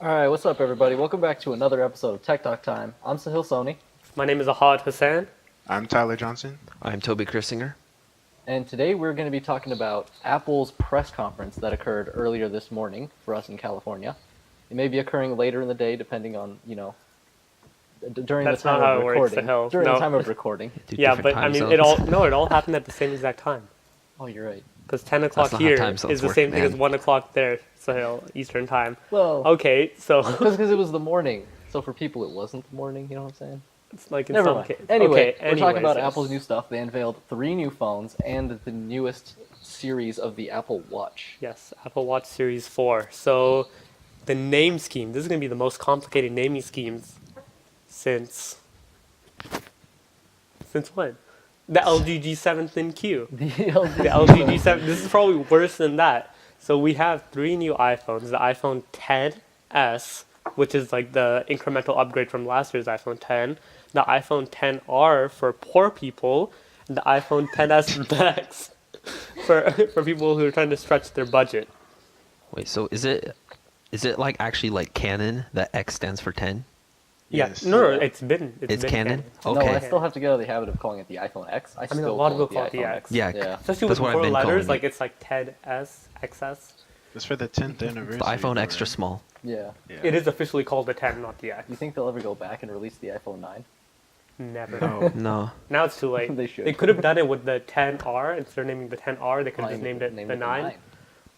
Alright, what's up everybody? Welcome back to another episode of Tech Talk Time. I'm Sahil Soni, My name is Ahad Hussain. I'm Tyler Johnson. I'm Toby Chrissinger. and today we're going to be talking about Apple's press conference that occurred earlier this morning for us in California. It may be occurring later in the day depending on, during That's the time not how of it works, recording. Sahil. During No. the time of recording. Yeah, but I mean, it all happened at the same exact time. Oh, you're right. Because 10 o'clock not how here time is zones the work, same thing as man. 1 o'clock there, Sahil, Eastern time. Well, Okay, so because it was the morning. So for people it wasn't the morning, you know what I'm saying? it's like in Never some mind. cases. Anyway, Okay, we're talking about yes. Apple's new stuff. They unveiled 3 new phones and the newest series of the Apple Watch. Yes, Apple Watch Series 4. So the name scheme, this is going to be the most complicated naming schemes since when? The LG G7 Thin Q. The The LG G7, this is probably worse than that. So we have 3 new iPhones. The iPhone XS, which is like the incremental upgrade from last year's iPhone 10. The iPhone XR for poor people. And the iPhone XS Max for people who are trying to stretch their budget. Wait, so is it like actually like canon that X stands for 10? Yeah, Yes. no, it's been It's been canon? No, Okay. I still have to get out of the habit of calling it the iPhone X. I mean, a still lot of call people it the call it the iPhone X. Yeah, Yeah. Especially That's with what I've 4 been letters, calling like it. it's like TED-S, XS. It's for the 10th anniversary. The iPhone or- extra small. Yeah. Yeah. It is officially called the 10, not the X. You think they'll ever go back and release the iPhone 9? Never. No. No. Now it's too late. They should. They could have done it with the 10R instead of naming the 10R. They could have just Named named it the 9,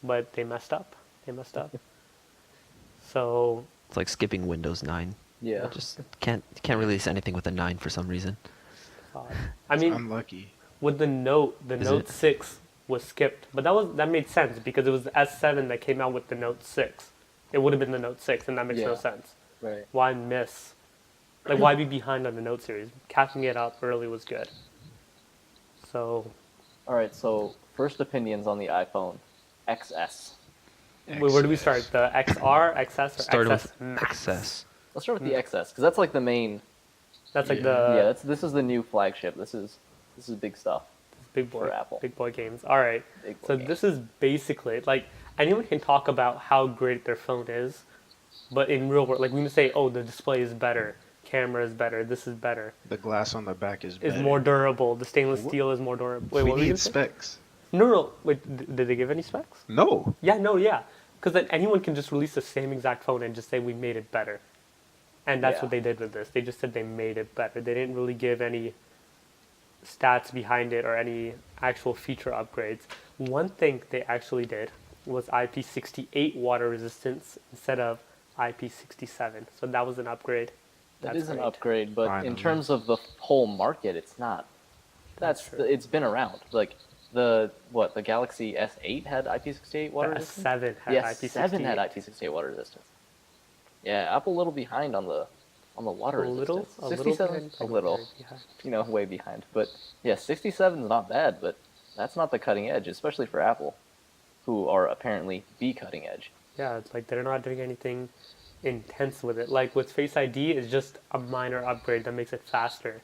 but they messed up. So It's like skipping Windows 9. Yeah. Just can't release anything with a 9 for some reason. I mean, Unlucky. with the Note, the Is Note it? 6 was skipped, but that made sense because it was the S7 that came out with the Note 6. It would have been the Note 6, and that makes no Yeah. sense. Right. Why miss? Like, why be behind on the Note series? Catching it up early was good. So, Alright, so first opinions on the iPhone XS. wait, where do we start? The XR, XS, or Started XS with Max? XS. Let's start with the XS, because that's like the main. That's like Yeah. this is the new flagship. This is big stuff. big boy, for Apple. big boy games. All right. Big boy So games. this is basically like anyone can talk about how great their phone is, but in real world, like we can say, oh, the display is better, camera is better, this is better, The glass on the back is is better. more durable, the stainless steel is more durable. Wait, we what were you need gonna say? specs. No. Wait, did they give any specs? No. Yeah, no, yeah. Because then anyone can just release the same exact phone and just say we made it better. And that's Yeah. what they did with this. They just said they made it better. They didn't really give any stats behind it or any actual feature upgrades. One thing they actually did was IP68 water resistance instead of IP67. So that was an upgrade. That That's is an great. upgrade, but in Finally. terms of the whole market, it's not. That's true. It's been around. Like the Galaxy S8 had IP68 water The resistance. S7 had The IP68. S7 had IP68 water resistance. Yeah, Apple a little behind on the water A little, resistance. a little, 67, behind, a little. yeah. Way behind. But yeah, 67 is not bad, but that's not the cutting edge, especially for Apple, who are apparently the cutting edge. Yeah, it's like they're not doing anything intense with it. Like with Face ID, it's just a minor upgrade that makes it faster.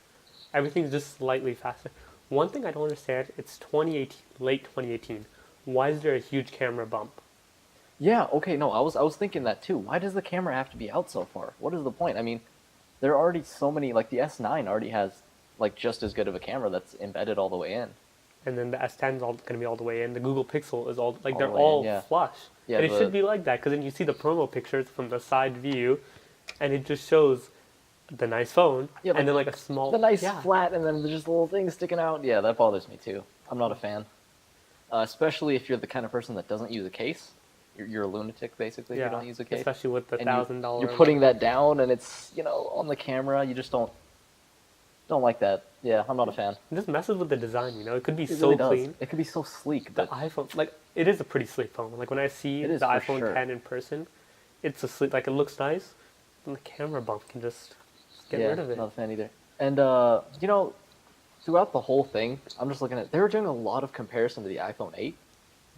Everything's just slightly faster. One thing I don't understand, it's 2018, late 2018. Why is there a huge camera bump? Yeah, okay, no, I was thinking that too. Why does the camera have to be out so far? What is the point? I mean, there are already so many, like the S9 already has like just as good of a camera that's embedded all the way in. And then the S10 is all going to be all the way in. The Google Pixel is all like All they're the way in, all yeah. flush. Yeah, and it but- should be like that because then you see the promo pictures from the side view, and it just shows the nice phone Yeah, and then like a small The nice yeah. flat and then there's just little things sticking out. Yeah, that bothers me too. I'm not a fan. Especially if you're the kind of person that doesn't use a case. You're a lunatic basically if you don't use a case. especially with the And $1,000. You're putting that down and it's, on the camera. You just don't like that. Yeah, I'm not a fan. It just messes with the design. It could be It so really does. clean. It could be so sleek, The but iPhone, like, it is a pretty sleek phone. Like, when I see It the is, for iPhone sure. 10 in person, it's a sleek, like, it looks nice, and the camera bump can just get yeah, rid of it. not a fan either. And, throughout the whole thing, I'm just looking at, they were doing a lot of comparison to the iPhone 8.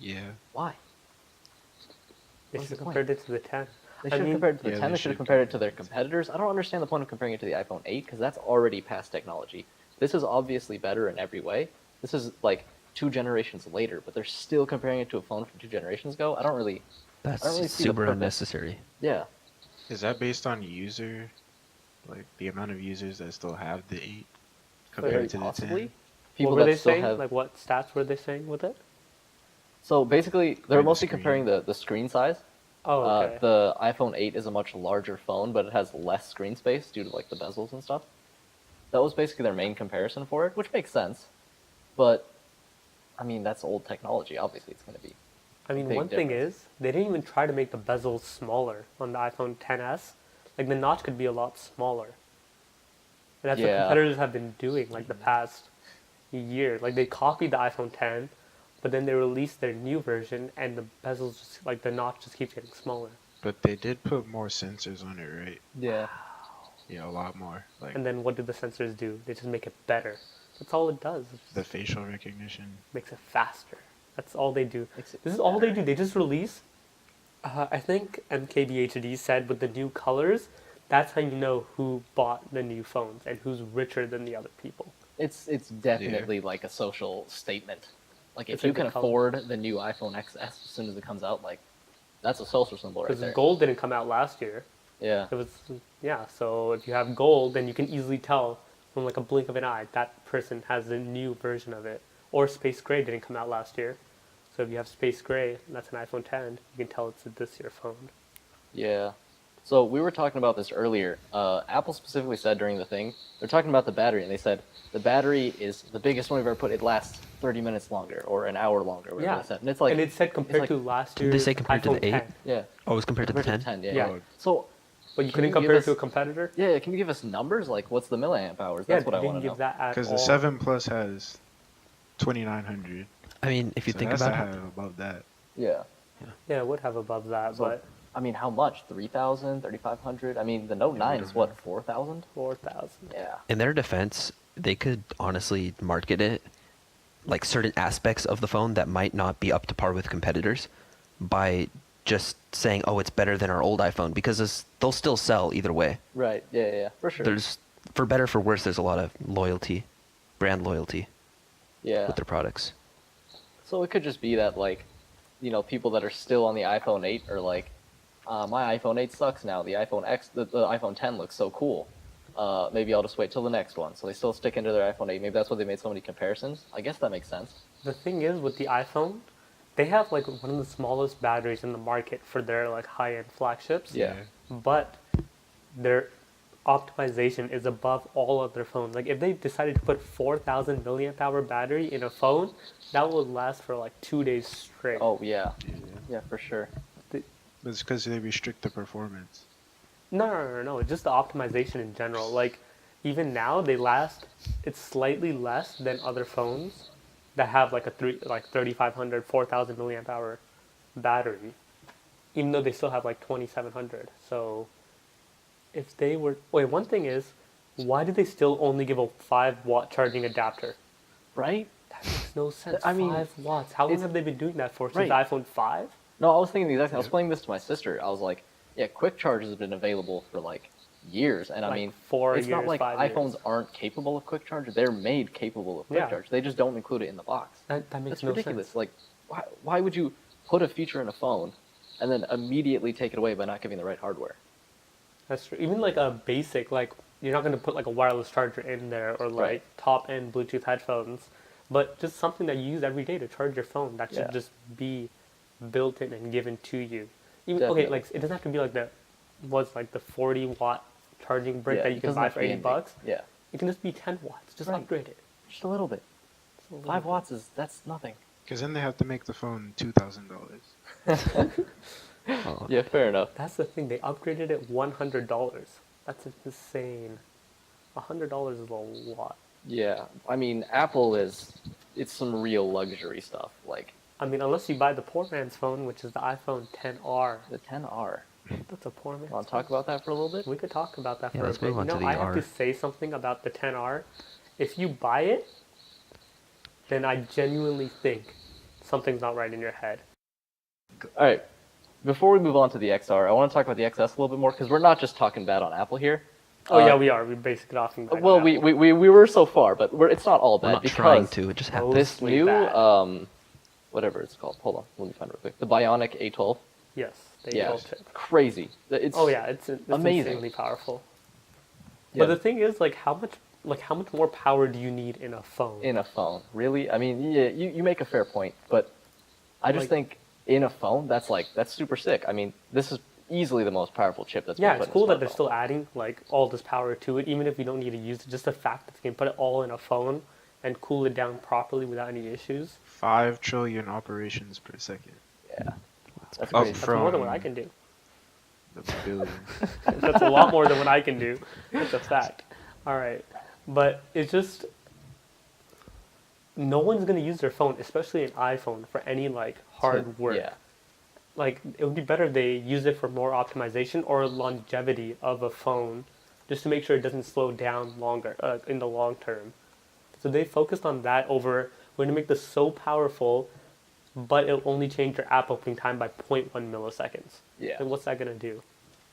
Yeah. Why? They what's should have the compared it to the 10. They I should have mean- compared it to the Yeah, 10, they they should have should compared it to compare their it to the 10. competitors. I don't understand the point of comparing it to the iPhone 8, because that's already past technology. This is obviously better in every way. This is, like, 2 generations later, but they're still comparing it to a phone from 2 generations ago. I don't really That's I don't really see the super purpose. unnecessary. Yeah. Is that based on user, like the amount of users that still have the 8 Very compared to the possibly. 10? People what were that they still saying? have. Like what stats were they saying with it? So basically, they're Or the mostly screen. comparing the screen size. Oh, okay. The iPhone 8 is a much larger phone, but it has less screen space due to like the bezels and stuff. That was basically their main comparison for it, which makes sense. But I mean, that's old technology. Obviously, it's going to be. I mean, big one thing difference. is they didn't even try to make the bezels smaller on the iPhone 10s. Like the notch could be a lot smaller. And that's what Yeah. competitors have been doing like the past year. Like they copied the iPhone 10, but then they released their new version, and the bezels just like the notch just keeps getting smaller. But they did put more sensors on it, right? Yeah. Yeah, a lot more. Like And then what did the sensors do? They just make it better. That's all it does. It the just facial recognition. makes it faster. That's all they do. Makes it This is all they better. do. They just release. I think MKBHD said with the new colors, that's how you know who bought the new phones and who's richer than the other people. It's definitely like a social statement. Like if It's a you can good color. afford the new iPhone XS as soon as it comes out, like that's a social symbol right Because there. gold didn't come out last year. Yeah. It was yeah. So if you have gold, then you can easily tell from like a blink of an eye that person has a new version of it. Or space gray didn't come out last year. So if you have space gray, and that's an iPhone 10. You can tell it's a this year phone. Yeah. So we were talking about this earlier. Apple specifically said during the thing, they're talking about the battery, and they said the battery is the biggest one we've ever put. It lasts 30 minutes longer or an hour longer. Whatever Yeah. they said. And it's like and it said compared like- to last Did they year's say compared to iPhone the 8? 10. yeah, Oh, it was compared to the compared 10? Yeah. Yeah. So But you Can couldn't you give compare it us- to a competitor? yeah, can you give us numbers? Like what's the milliamp hours? Yeah, That's what they I want didn't to know. give that at Because all. the 7 Plus has 2900. I mean, if you So think that's about to it, have above that. Yeah. Yeah, it would have above that, So, but I mean, how much? 3,000, 3,500? I mean, the Note Yeah, 9 we is don't what, know. 4,000? 4,000. Yeah. in their defense, they could honestly market it like certain aspects of the phone that might not be up to par with competitors by just saying, "Oh, it's better than our old iPhone," because they'll still sell either way. Right. Yeah, yeah, yeah. For sure. There's, for better for worse, there's a lot of loyalty, brand loyalty yeah. with their products. So it could just be that, like, you know, people that are still on the iPhone 8 are like, my iPhone 8 sucks now. The iPhone X, the iPhone 10 looks so cool. Maybe I'll just wait till the next one. So they still stick into their iPhone 8. Maybe that's why they made so many comparisons. I guess that makes sense. The thing is, with the iPhone, they have like one of the smallest batteries in the market for their like high-end flagships. Yeah. But their optimization is above all other phones. Like if they decided to put 4,000 milliamp hour battery in a phone, that would last for like 2 days straight. Oh, yeah. Yeah. Yeah, for sure. But it's because they restrict the performance. No. It's just the optimization in general. Like even now, they last. It's slightly less than other phones that have like a 3,500, 4,000 milliamp hour battery, even though they still have like 2,700. So if they were one thing is, why did they still only give a 5-watt charging adapter? Right? That makes no sense. I mean, 5 watts. How long it's- have they been doing that for? Right. Since the iPhone 5? No, I was thinking the exact thing. I was explaining this to my sister. I was like, yeah, quick charge has been available for like years. And I Like mean, 4 it's not years, like 5 iPhones years. aren't capable of quick charge. They're made capable of quick Yeah. charge. They just don't include it in the box. That makes That's no ridiculous. sense. Like, why would you put a feature in a phone and then immediately take it away by not giving the right hardware? That's true. Even like a basic, like you're not going to put like a wireless charger in there or like Right. top end Bluetooth headphones, but just something that you use every day to charge your phone. That should Yeah. just be built in and given to you. Even Definitely. okay, like it doesn't have to be like the 40-watt charging brick Yeah, that it you can doesn't buy have for to be $80. anything. Yeah, It can just be 10 watts. Just Right. upgrade it. just a little bit. Just a little 5 bit. watts that's nothing. Because then they have to make the phone $2,000. Oh, Yeah, fair enough. That's the thing. They upgraded it $100. That's insane. $100 is a lot. Yeah, I mean, Apple it's some real luxury stuff. Like I mean, unless you buy the poor man's phone, which is the iPhone 10R. the 10R. That's a poor man's Want to phone. talk about that for a little bit? We could talk about that Yeah, for a let's bit. move on You to know, the I have R. to say something about the 10R. If you buy it, then I genuinely think something's not right in your head. All right. Before we move on to the XR, I want to talk about the XS a little bit more because we're not just talking bad on Apple here. Oh yeah, we are. We're basically talking about Well, we were so far, but it's not all we're bad not because trying to. It just happens. this Mostly new bad. whatever it's called. Hold on, let me find it real quick. The Bionic A12. Yes, the Yeah, 812 chip. crazy. It's Oh yeah, it's amazing. insanely powerful. Yeah. But the thing is, like, how much more power do you need in a phone? In a phone, really? I mean, yeah, you make a fair point, but I just Like- think in a phone, that's super sick. I mean, this is easily the most powerful chip that's Yeah, been put it's cool in a that they're smartphone. still adding like all this power to it, even if we don't need to use it. Just the fact that they can put it all in a phone and cool it down properly without any issues. 5 trillion operations per second. Yeah, that's Up crazy. That's more than what I from can do. the billion. That's a lot more than what I can do. That's a fact. All right, but it's just no one's gonna use their phone, especially an iPhone, for any like hard work. Yeah, Like it would be better if they use it for more optimization or longevity of a phone, just to make sure it doesn't slow down longer in the long term. So they focused on that over we're gonna make this so powerful, but it'll only change your app opening time by 0.1 milliseconds. yeah, And what's that gonna do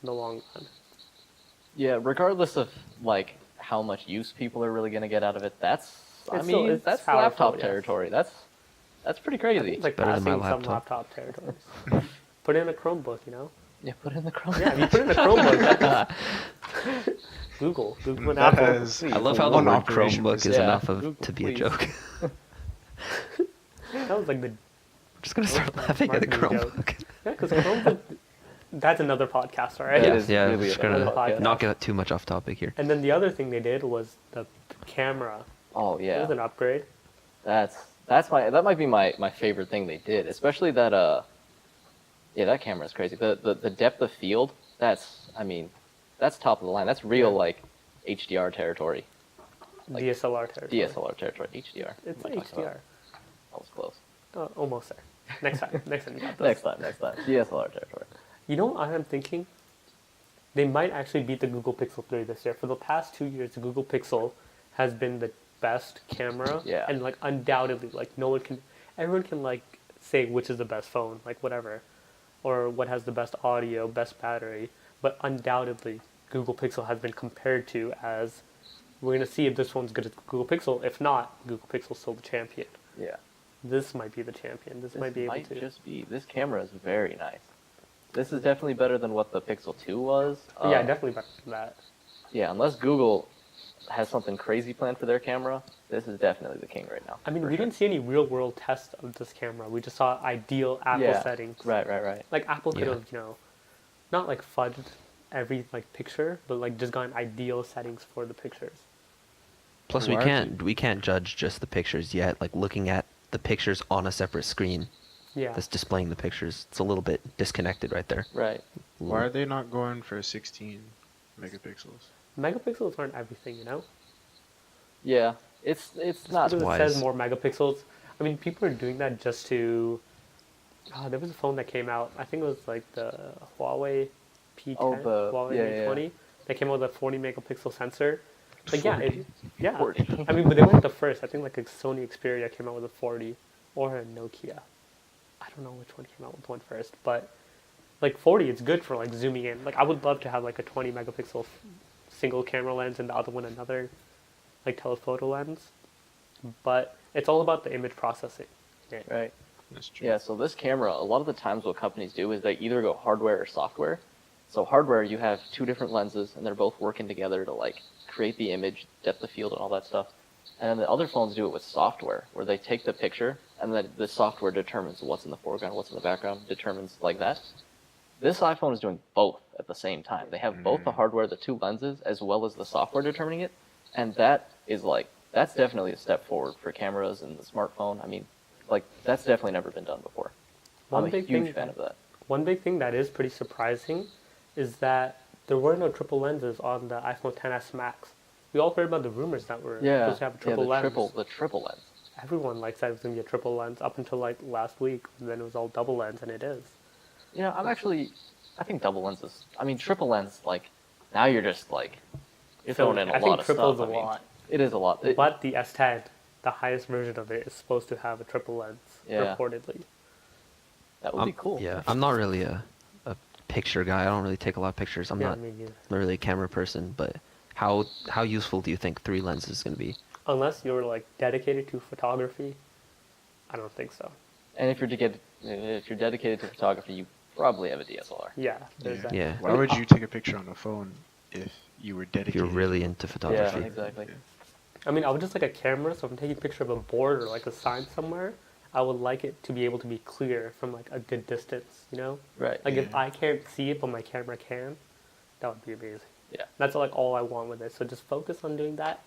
in the long run? yeah. Regardless of like how much use people are really gonna get out of it, It's still- it's that's powerful, laptop yes. territory. That's pretty I crazy. think it's like Better than my passing some laptop. laptop territories. Put it in a Chromebook, you know? Yeah, put it in the Chrome. Yeah, if you put it in a Chromebook, that's Google and That Apple. has I love how the one word operation per Chromebook is second. enough Yeah, of Google, to be please. a joke. That was like the I'm just gonna start laughing at the marketing joke. Chromebook. yeah, because Chromebook. That's another podcast, all right? It Yeah, is yeah. really I'm just another gonna podcast. not get too much off topic here. And then the other thing they did was the camera. Oh It yeah, was an upgrade. that might be my favorite thing they did, especially that yeah, that camera is crazy. The depth of field, I mean, that's top of the line. That's real Yeah. like HDR territory. Like, DSLR territory. DSLR territory. HDR. It's What am I talking about? HDR. That was close. Almost there. Next time. Next time you got this. Next time. DSLR territory. You know what I am thinking? They might actually beat the Google Pixel 3 this year. For the past 2 years, the Google Pixel has been the best camera. Yeah. And like undoubtedly, like everyone can like say which is the best phone, like whatever. Or what has the best audio, best battery. But undoubtedly, Google Pixel has been compared to as we're going to see if this one's good as Google Pixel. If not, Google Pixel's still the champion. Yeah. This might be the champion. This might be able to. just be. This camera is very nice. This is definitely better than what the Pixel 2 was. Yeah, definitely better than that. Yeah, unless Google has something crazy planned for their camera, this is definitely the king right now. I mean, for we sure. didn't see any real world tests of this camera. We just saw ideal Apple Yeah, settings. Right. Like Apple could Yeah. have, not like fudged every like picture, but like just gotten ideal settings for the pictures. Plus, Why we can't judge just the pictures yet. Like looking at the pictures on a separate screen Yeah. that's displaying the pictures, it's a little bit disconnected right there. Right. Why are they not going for 16 megapixels? Megapixels aren't everything, you know? Yeah. It's not. Because it wise. says more megapixels. I mean, people are doing that just to. There was a phone that came out. I think it was like the Huawei P10, Oh, the- Huawei yeah, Mate 20. That came out with a 40 megapixel sensor. Like yeah, 40? yeah. 40. I mean, but they weren't the first. I think like a Sony Xperia came out with a 40, or a Nokia. I don't know which one came out with one first, but like 40, it's good for like zooming in. Like I would love to have like a 20 megapixel single camera lens and the other one another like telephoto lens, but it's all about the image processing. Yeah. Right. That's true. Yeah, so this camera, a lot of the times what companies do is they either go hardware or software. So hardware, you have two different lenses, and they're both working together to like create the image, depth of field, and all that stuff. And then the other phones do it with software, where they take the picture, and then the software determines what's in the foreground, what's in the background, determines like that. This iPhone is doing both at the same time. They have both the hardware, the two lenses, as well as the software determining it, and that is like, that's definitely a step forward for cameras and the smartphone. I mean, like, that's definitely never been done before. One I'm a big huge thing fan of that. One big thing that is pretty surprising is that there were no triple lenses on the iPhone XS Max. We all heard about the rumors that were Yeah, supposed to have a triple the lens. triple lens. Everyone likes that it was going to be a triple lens up until like last week. And then it was all double lens, and it is. You know, I think double lenses. I mean, triple lens. Like, now you're just like, you're throwing in a I lot think of triple's stuff. a I mean, lot. it is a lot. But the S10, the highest version of it, is supposed to have a triple lens, Yeah. reportedly. that would be cool. Yeah, I'm not really a picture guy. I don't really take a lot of pictures. I'm Yeah, not me neither. really a camera person. But how useful do you think 3 lenses is going to be? Unless you're like dedicated to photography, I don't think so. And if you're dedicated to photography, you probably have a DSLR. Yeah, there's that. Yeah. Why would you take a picture on the phone if you were If dedicated? you're really into Yeah, photography. exactly. Yeah. I mean, I would just like a camera, so if I'm taking a picture of a board or like a sign somewhere, I would like it to be able to be clear from like a good distance, you know? Right. Like if Yeah. I can't see it, but my camera can, that would be amazing. Yeah. That's like all I want with it. So just focus on doing that,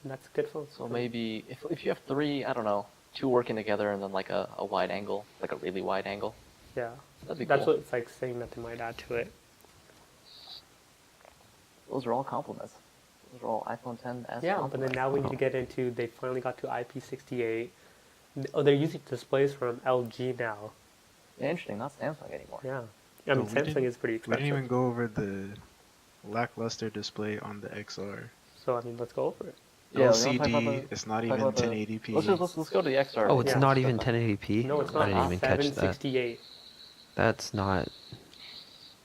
and that's a good phone. So maybe if you have three, I don't know, two working together and then like a wide angle, like a really wide angle. Yeah, That'd be that's cool. what it's like saying that they might add to it. Those are all compliments. Those are all iPhone XS. Yeah, but then now we need to get into. They finally got to IP68. Oh, they're using displays from LG now. Yeah, interesting. Not Samsung anymore. Yeah, I mean But we Samsung didn't- is pretty We expensive. didn't even go over the lackluster display on the XR. So I mean, let's go over it. Yeah, we don't talk about LCD, the- it's not talk even about the- 1080p. Let's go to the XR. Oh, it's Yeah. not even 1080p? No, it's I not. didn't even catch that. 768. That's not...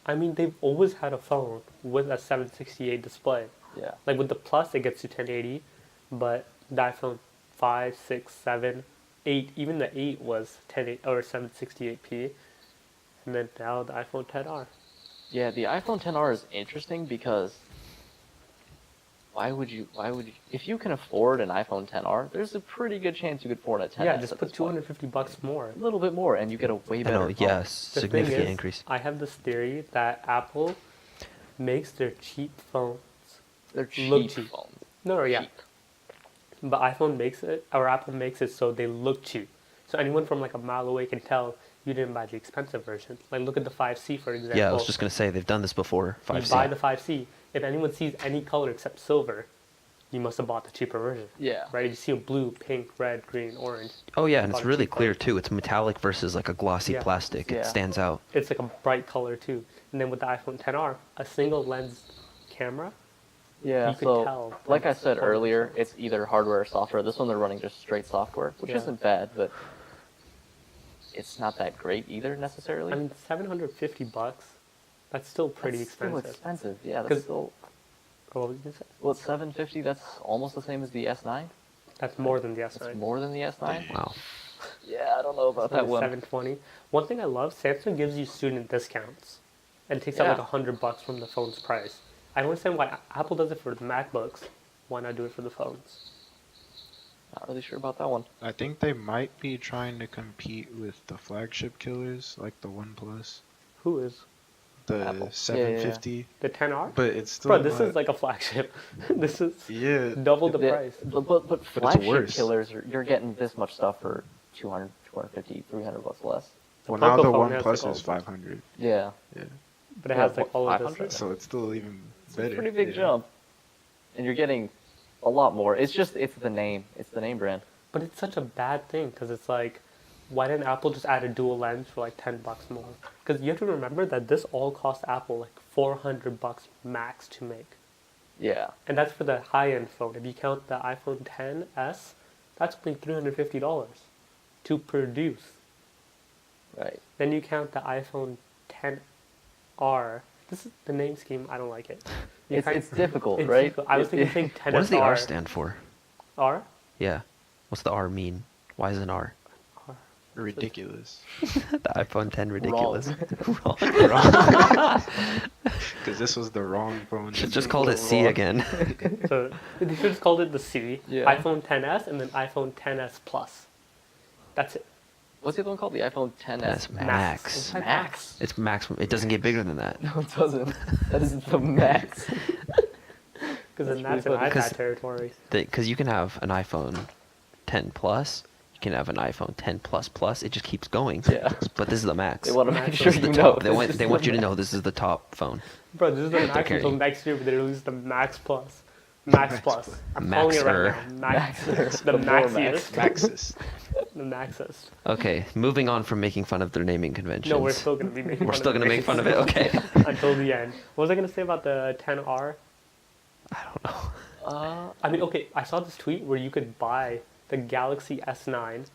I mean, they've always had a phone with a 768 display. Yeah. Like with the Plus, it gets to 1080, but the iPhone 5, 6, 7, 8, even the 8 was 10 or 768p, and then now the iPhone 10R. Yeah, the iPhone XR is interesting because why would you if you can afford an iPhone XR, there's a pretty good chance you could afford a 10. Yeah, just put $250 more. a little bit more and you get a way I better know, phone. yes, The thing significant is, increase. I have this theory that Apple makes their cheap phones They're look cheap cheap. phones. No, yeah. Cheap. But iPhone makes it, or Apple makes it so they look cheap. So anyone from like a mile away can tell you didn't buy the expensive version. Like look at the 5C for example. Yeah, I was just going to say, they've done this before, You 5C. buy the 5C. If anyone sees any color except silver, you must have bought the cheaper version. Yeah. Right? If you see a blue, pink, red, green, orange, Oh yeah, and Bought it's a really cheap clear phone. too. It's metallic versus like a glossy Yeah. plastic. Yeah. It stands out. it's like a bright color too. And then with the iPhone XR, a single lens camera. Yeah, You could so tell like from I said photos. earlier, it's either hardware or software. This one they're running just straight software, which Yeah. isn't bad, but it's not that great either necessarily. I mean, $750. That's still pretty That's expensive. Still expensive, yeah. 'Cause- That's still Oh, what was you gonna say? well, it's $750. That's almost the same as the S9. That's more than the S9. That's more than the S9. Wow. Yeah, I don't know about that one. 720. One thing I love, Samsung gives you student discounts, and takes out Yeah. like $100 from the phone's price. I don't understand why Apple does it for the MacBooks. Why not do it for the phones? Not really sure about that one. I think they might be trying to compete with the flagship killers like the OnePlus, Who is the Apple. Yeah, 750. the 10R? But it's still Bro, this not- is like a flagship. This is yeah. double the Yeah, price. But it's flagship worse. killers, you're getting this much stuff for 200, 250, 300 bucks less. Well, now the Poco phone has, OnePlus like, is all- 500. Yeah. Yeah. But it Yeah, has like all of this. 500? So it's still even It's better. a pretty big yeah. jump. And you're getting a lot more. It's the name. It's the name brand. But it's such a bad thing because it's like, why didn't Apple just add a dual lens for like $10 more? Because you have to remember that this all cost Apple like $400 max to make. Yeah. And that's for the high-end phone. If you count the iPhone XS, that's only $350 to produce. Right. Then you count the iPhone XR. This is the name scheme. I don't like it. You It's difficult, it's right? difficult. I was thinking XR. What does the R stand for? R? Yeah. What's the R mean? Why is an R? Ridiculous. The iPhone 10 ridiculous. Wrong. Because this was the wrong phone. Should just called it C Wrong. again. So they should have called it the C. Yeah. iPhone XS and then iPhone XS Plus. That's it. What's the other one called? The iPhone XS That's Max. Max. Max. It's max. It doesn't get bigger than that. No, it doesn't. That is the max. Because then That's that's in pretty funny. iPad 'Cause- territory. Because you can have an iPhone 10 Plus. You can have an iPhone 10 Plus Plus. It just keeps going. Yeah. But this is the max. They want to Max make is sure This is you the know. top. They this want. is They the want you to max. know this is the top phone. Bro, this is the They're Max until carrying. next year, but they release the Max Plus. Max Plus. I'm calling it right Maxer. now. Max. Maxer. The Before Max. Maxiest. Maxis. The Maxest. Okay, moving on from making fun of their naming conventions. No, we're still going to be making We're fun still of gonna make fun of it. Okay. until the end. What was I going to say about the 10R? I don't know. I mean, okay, I saw this tweet where you could buy the Galaxy S9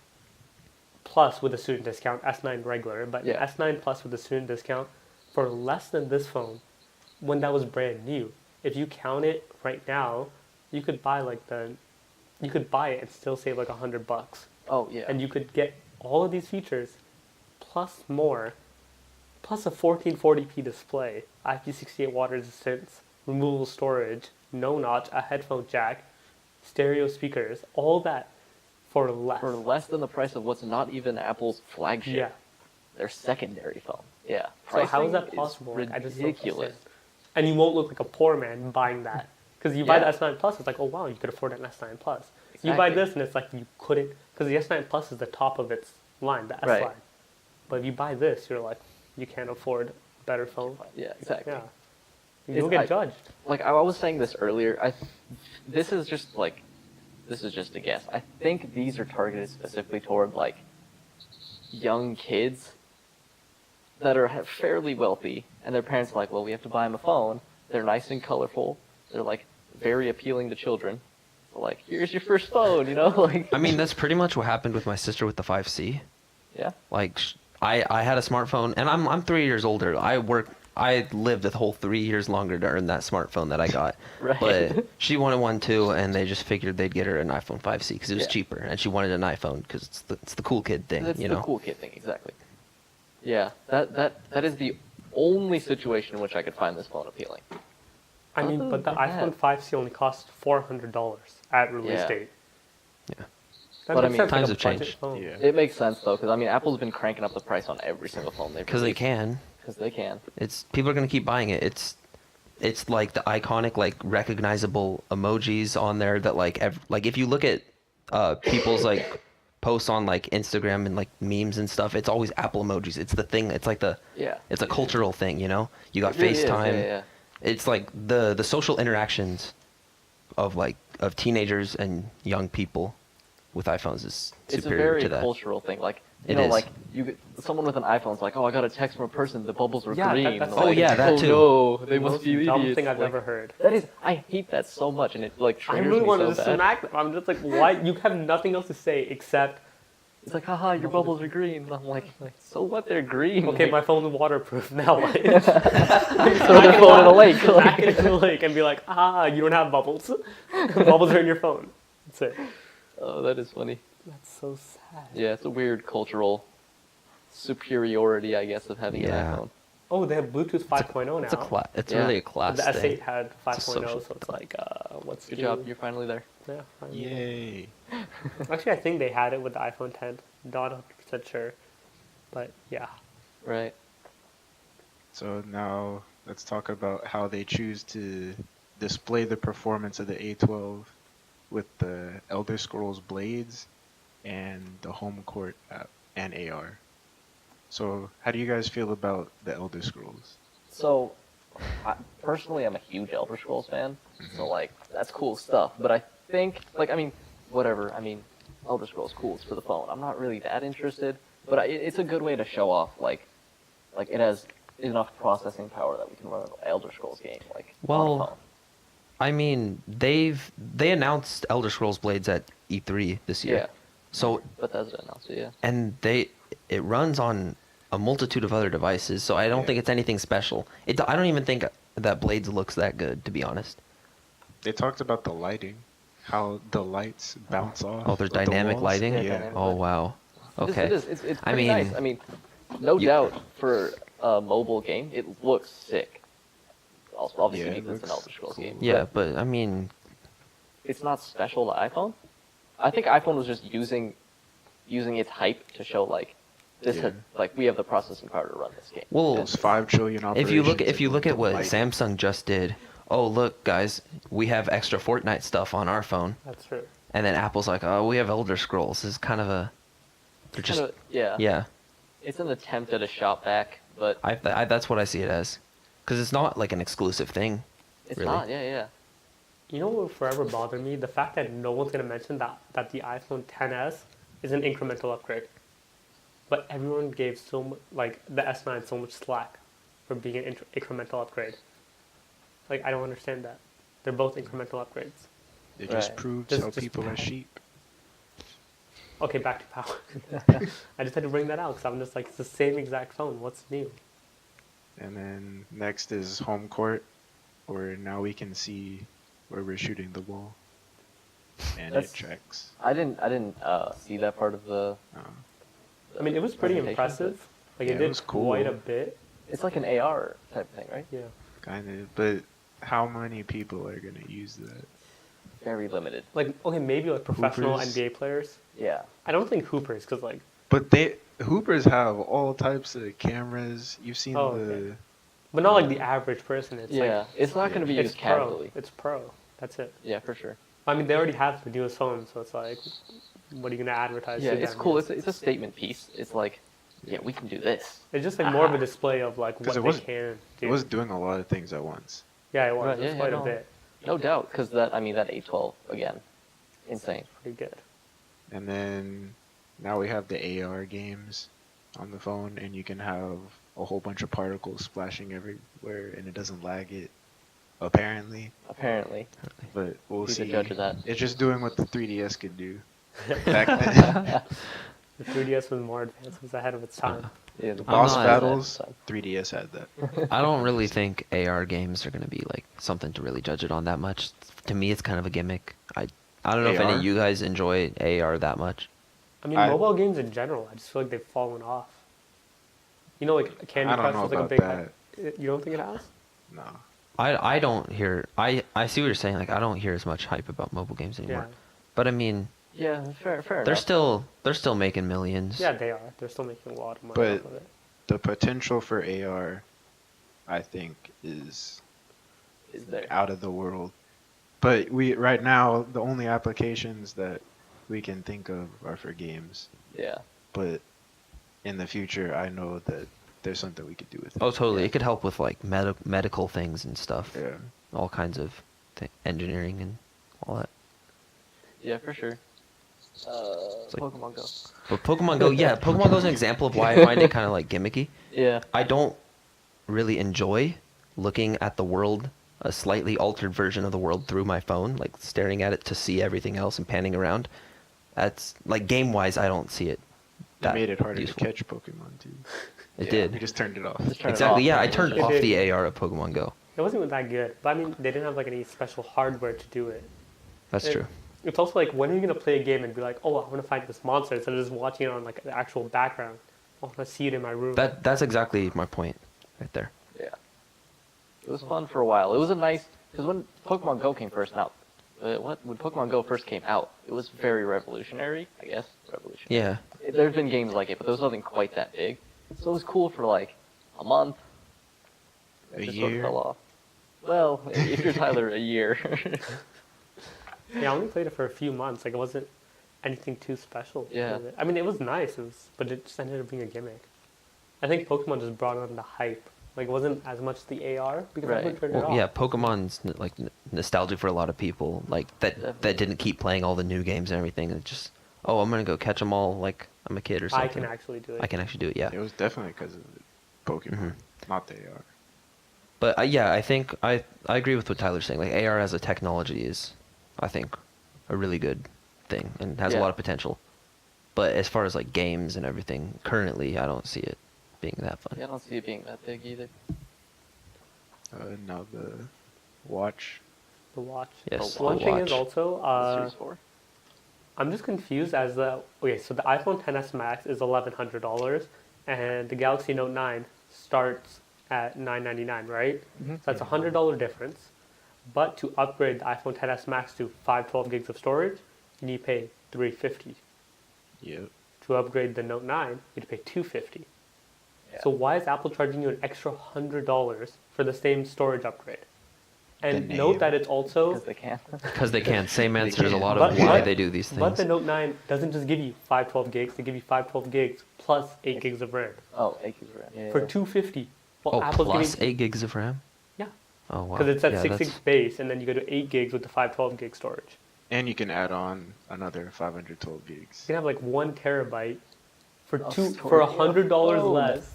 Plus with a student discount, S9 regular, but Yeah. S9 Plus with a student discount for less than this phone when that was brand new. If you count it right now, you could buy you could buy it and still save like $100, Oh yeah. and you could get all of these features plus more plus a 1440p display, IP68 water resistance, removable storage, no notch, a headphone jack, stereo speakers, all that for less. For less than the price of what's not even Apple's flagship. Yeah. Their secondary phone. Yeah. So how is that Pricing possible? Like, I just don't ridiculous. understand. And you won't look like a poor man buying that. Because you buy the Yeah. S9 Plus, it's like, oh wow, you could afford an S9 Plus. You buy Exactly. this and it's like you couldn't, because the S9 Plus is the top of its line, the S Right. line. But if you buy this, you're like, you can't afford a better phone. Yeah, exactly. Yeah. You'll get judged. Like I was saying this earlier, this is just a guess. I think these are targeted specifically toward like young kids that are fairly wealthy, and their parents are like, well, we have to buy them a phone. They're nice and colorful. They're like very appealing to children. So like, here's your first phone, you know, like. I mean, that's pretty much what happened with my sister with the 5C. Yeah. Like, I had a smartphone, and I'm 3 years older. I lived a whole 3 years longer to earn that smartphone that I got. Right. But she wanted one too, and they just figured they'd get her an iPhone 5C because it was Yeah. cheaper, and she wanted an iPhone because it's the cool kid thing, That's you the know. cool kid thing, exactly. Yeah, that is the only situation in which I could find this phone appealing. I mean, Other but the than iPhone that- 5C only costs $400 at release Yeah. date. Yeah. That But I makes mean, sense, times like a have budget changed. phone. Yeah. It makes sense though, because I mean, Apple's been cranking up the price on every single phone they've Because they can. Because they can. It's people are gonna keep buying it. It's like the iconic, like recognizable emojis on there that like like if you look at people's like posts on like Instagram and like memes and stuff, it's always Apple emojis. It's the thing. It's like Yeah. it's a cultural thing, you know. You got It really is, FaceTime. yeah. It's like the social interactions of teenagers and young people with iPhones is It's a superior very to that. cultural thing. Like It know, is. like someone with an iPhone's like, oh, I got a text from a person. The bubbles were Yeah, green. that's And like- like, Oh, yeah, that oh, too. no, they The must most be dumb idiots. thing I've Like, ever heard. That is, I hate that so much, and it like I triggers really me wanted so to bad. smack them. I'm just like, why? You have nothing else to say except, It's like, haha, your bubbles are green. And I'm like, so what? They're green. okay, Like, my phone's waterproof. Now what? throw their phone in a lake. Back it into the lake and be like, you don't have bubbles. Bubbles are in your phone. That's it. Oh, that is funny. That's so sad. Yeah, it's a weird cultural superiority, I guess, of having Yeah. an iPhone. Oh, they have Bluetooth 5.0 now. It's Yeah. really a class The thing. S8 had 5.0, social so it's like, what's Good new? job, you're finally there. Yeah, finally. Yay. Actually, I think they had it with the iPhone 10. Not 100% sure. But yeah. Right. So now let's talk about how they choose to display the performance of the A12 with the Elder Scrolls Blades and the Home Court app and AR. So how do you guys feel about the Elder Scrolls? So, personally, I'm a huge Elder Scrolls fan, so like that's cool stuff. But I think, like, I mean, whatever. I mean, Elder Scrolls cool. It's for the phone. I'm not really that interested, but it's a good way to show off, like it has enough processing power that we can run an Elder Scrolls game, like on a Well, phone. I mean, they announced Elder Scrolls Blades at E3 this year. Yeah. So Bethesda announced it, yeah. and it runs on a multitude of other devices, so I don't Yeah. think it's anything special. I don't even think that Blades looks that good, to be honest. They talked about the lighting, how the lights bounce off. Oh, there's of the dynamic walls. lighting? Yeah, Yeah. dynamic. Oh wow. Okay. It is. It's I pretty mean, nice. I mean, no you- doubt for a mobile game, it looks sick. Also, obviously, Yeah, it because it's an looks Elder Scrolls cool. game. Yeah, but I mean, It's not special to iPhone. I think iPhone was just using its hype to show like this Yeah. had like we have the processing power to run this game. well, Those 5 trillion operations. if you look at what light. Samsung just did, oh look guys, we have extra Fortnite stuff on our phone, That's true. and then Apple's like, oh, we have Elder Scrolls. This is kind of a, they're just yeah. yeah. It's an attempt at a shot back, but I that's what I see it as, because it's not like an exclusive thing. it's really. not. Yeah. You know what will forever bother me? The fact that no one's going to mention that the iPhone XS is an incremental upgrade. But everyone gave the S9 so much slack for being an incremental upgrade. Like, I don't understand that. They're both incremental upgrades. It just Right. proves Just- how just- people are sheep. Okay, back to power. I just had to bring that out because I'm just like, it's the same exact phone. What's new? And then next is Home Court, where now we can see where we're shooting the ball. And That's- it checks. I didn't see that part of the. Uh, I mean, it was pretty Presentation, impressive. Like, Yeah, it it did was cool. quite a bit. It's like an AR type thing, right? Yeah. Kind of, but how many people are gonna use that? Very limited. Like, okay, maybe like professional Hoopers? NBA players. Yeah. I don't think hoopers, because like, But Hoopers have all types of cameras. You've seen Oh, the okay. but not like the average person. It's Yeah. like, It's not going to be it's used pro. casually. It's pro. That's it. Yeah, for sure. I mean, they already have the newest phone, so it's like, what are you gonna advertise? Yeah, to it's them? cool. It's a statement piece. It's like, yeah, we can do this. It's just like more of a display of like 'Cause what it they was- can do. it was doing a lot of things at once. Yeah, it was. Right, It was yeah, quite no. a bit. No doubt, because that A12 again, insane. Pretty good. And then now we have the AR games on the phone, and you can have a whole bunch of particles splashing everywhere, and it doesn't lag it, apparently. Apparently, But we'll who's the see. judge of that? It's just doing what the 3DS could do back then. The 3DS was more advanced. It was ahead of its time. Yeah, the Boss not- battles, 3DS had that. I don't really think AR games are gonna be like something to really judge it on that much. To me, it's kind of a gimmick. I don't know if any AR? of you guys enjoy AR that much. I mean, I- mobile games in general, I just feel like they've fallen off. You know, like Candy I don't Crush know was like a about big. You don't think it has? No. I don't hear. I see what you're saying. Like I don't hear as much hype about mobile games anymore. Yeah. But I mean, Yeah, fair they're enough. still making millions. Yeah, they are. They're still making a lot of money But- off of it. The potential for AR, I think, is Is there? out of the world. But right now, the only applications that we can think of are for games. Yeah. But in the future, I know that there's something we could do with it. Oh, totally. It could help with like medical things and stuff. Yeah. All kinds of engineering and all that. Yeah, for sure. like- Pokemon Go. But Pokemon Go, yeah, Pokemon Go is an example of why I find it kind of like gimmicky. Yeah. I don't really enjoy looking at the world, a slightly altered version of the world through my phone, like staring at it to see everything else and panning around. That's like game wise, I don't see it. It that made it harder useful. to catch Pokemon, too. It Yeah, did. We just turned it off. Just turn it Exactly. off. Yeah, I turned It off did. the AR of Pokemon Go. It wasn't even that good. But I mean, they didn't have like any special hardware to do it. That's It- true. It's also like, when are you gonna play a game and be like, oh, I want to find this monster instead of just watching it on like the actual background? I want to see it in my room. That's exactly my point, right there. Yeah. It was fun for a while. It was a nice because when Pokemon Go came first out, when Pokemon Go first came out, it was very revolutionary. I guess revolutionary. Yeah. There's been games like it, but there was nothing quite that big. So it was cool for like a month. A It just sort of year? fell off. Well, if you're Tyler, a year. Yeah, I only played it for a few months. Like, it wasn't anything too special. Yeah. with it. I mean, it was nice, but it just ended up being a gimmick. I think Pokemon just brought on the hype. Like, it wasn't as much the AR because Right. everyone turned it Well, off. yeah, Pokemon's like nostalgic for a lot of people, like that Definitely. didn't keep playing all the new games and everything. And just, oh, I'm gonna go catch them all like I'm a kid or I something. can actually do it. I can actually do it. Yeah. It was definitely because of Pokemon, Mhm. not the AR. But yeah, I think I agree with what Tyler's saying. Like AR as a technology is, I think, a really good thing and has a Yeah. lot of potential. But as far as like games and everything, currently I don't see it being that fun. Yeah, I don't see it being that big either. Now the watch. The watch. Yes, One the thing watch. is also, The Series 4. I'm just confused as okay, so the iPhone XS Max is $1,100, and the Galaxy Note 9 starts at $999, right? Mm-hmm. So that's a $100 difference. But to upgrade the iPhone XS Max to 512 gigs of storage, you need to pay $350. Yep. To upgrade the Note 9, you need to pay $250. Yeah. So why is Apple charging you an extra $100 for the same storage upgrade? And The note name. that it's also Because they can. Because they can. Same They answer is a can. lot of But- why but- they do these But the things. Note 9 doesn't just give you 512 gigs, they give you 512 gigs plus 8 gigs of RAM Oh, 8 gigs of RAM. Yeah, for yeah. $250. Well, Oh, Apple's plus giving 8 gigs of RAM. Yeah, Oh wow. because it's at Yeah, 6 that's- base, and then you go to 8 gigs with the 512 gig storage. And you can add on another 512 gigs. You can have like 1 terabyte for Oh, for storage. $100 Oh, less.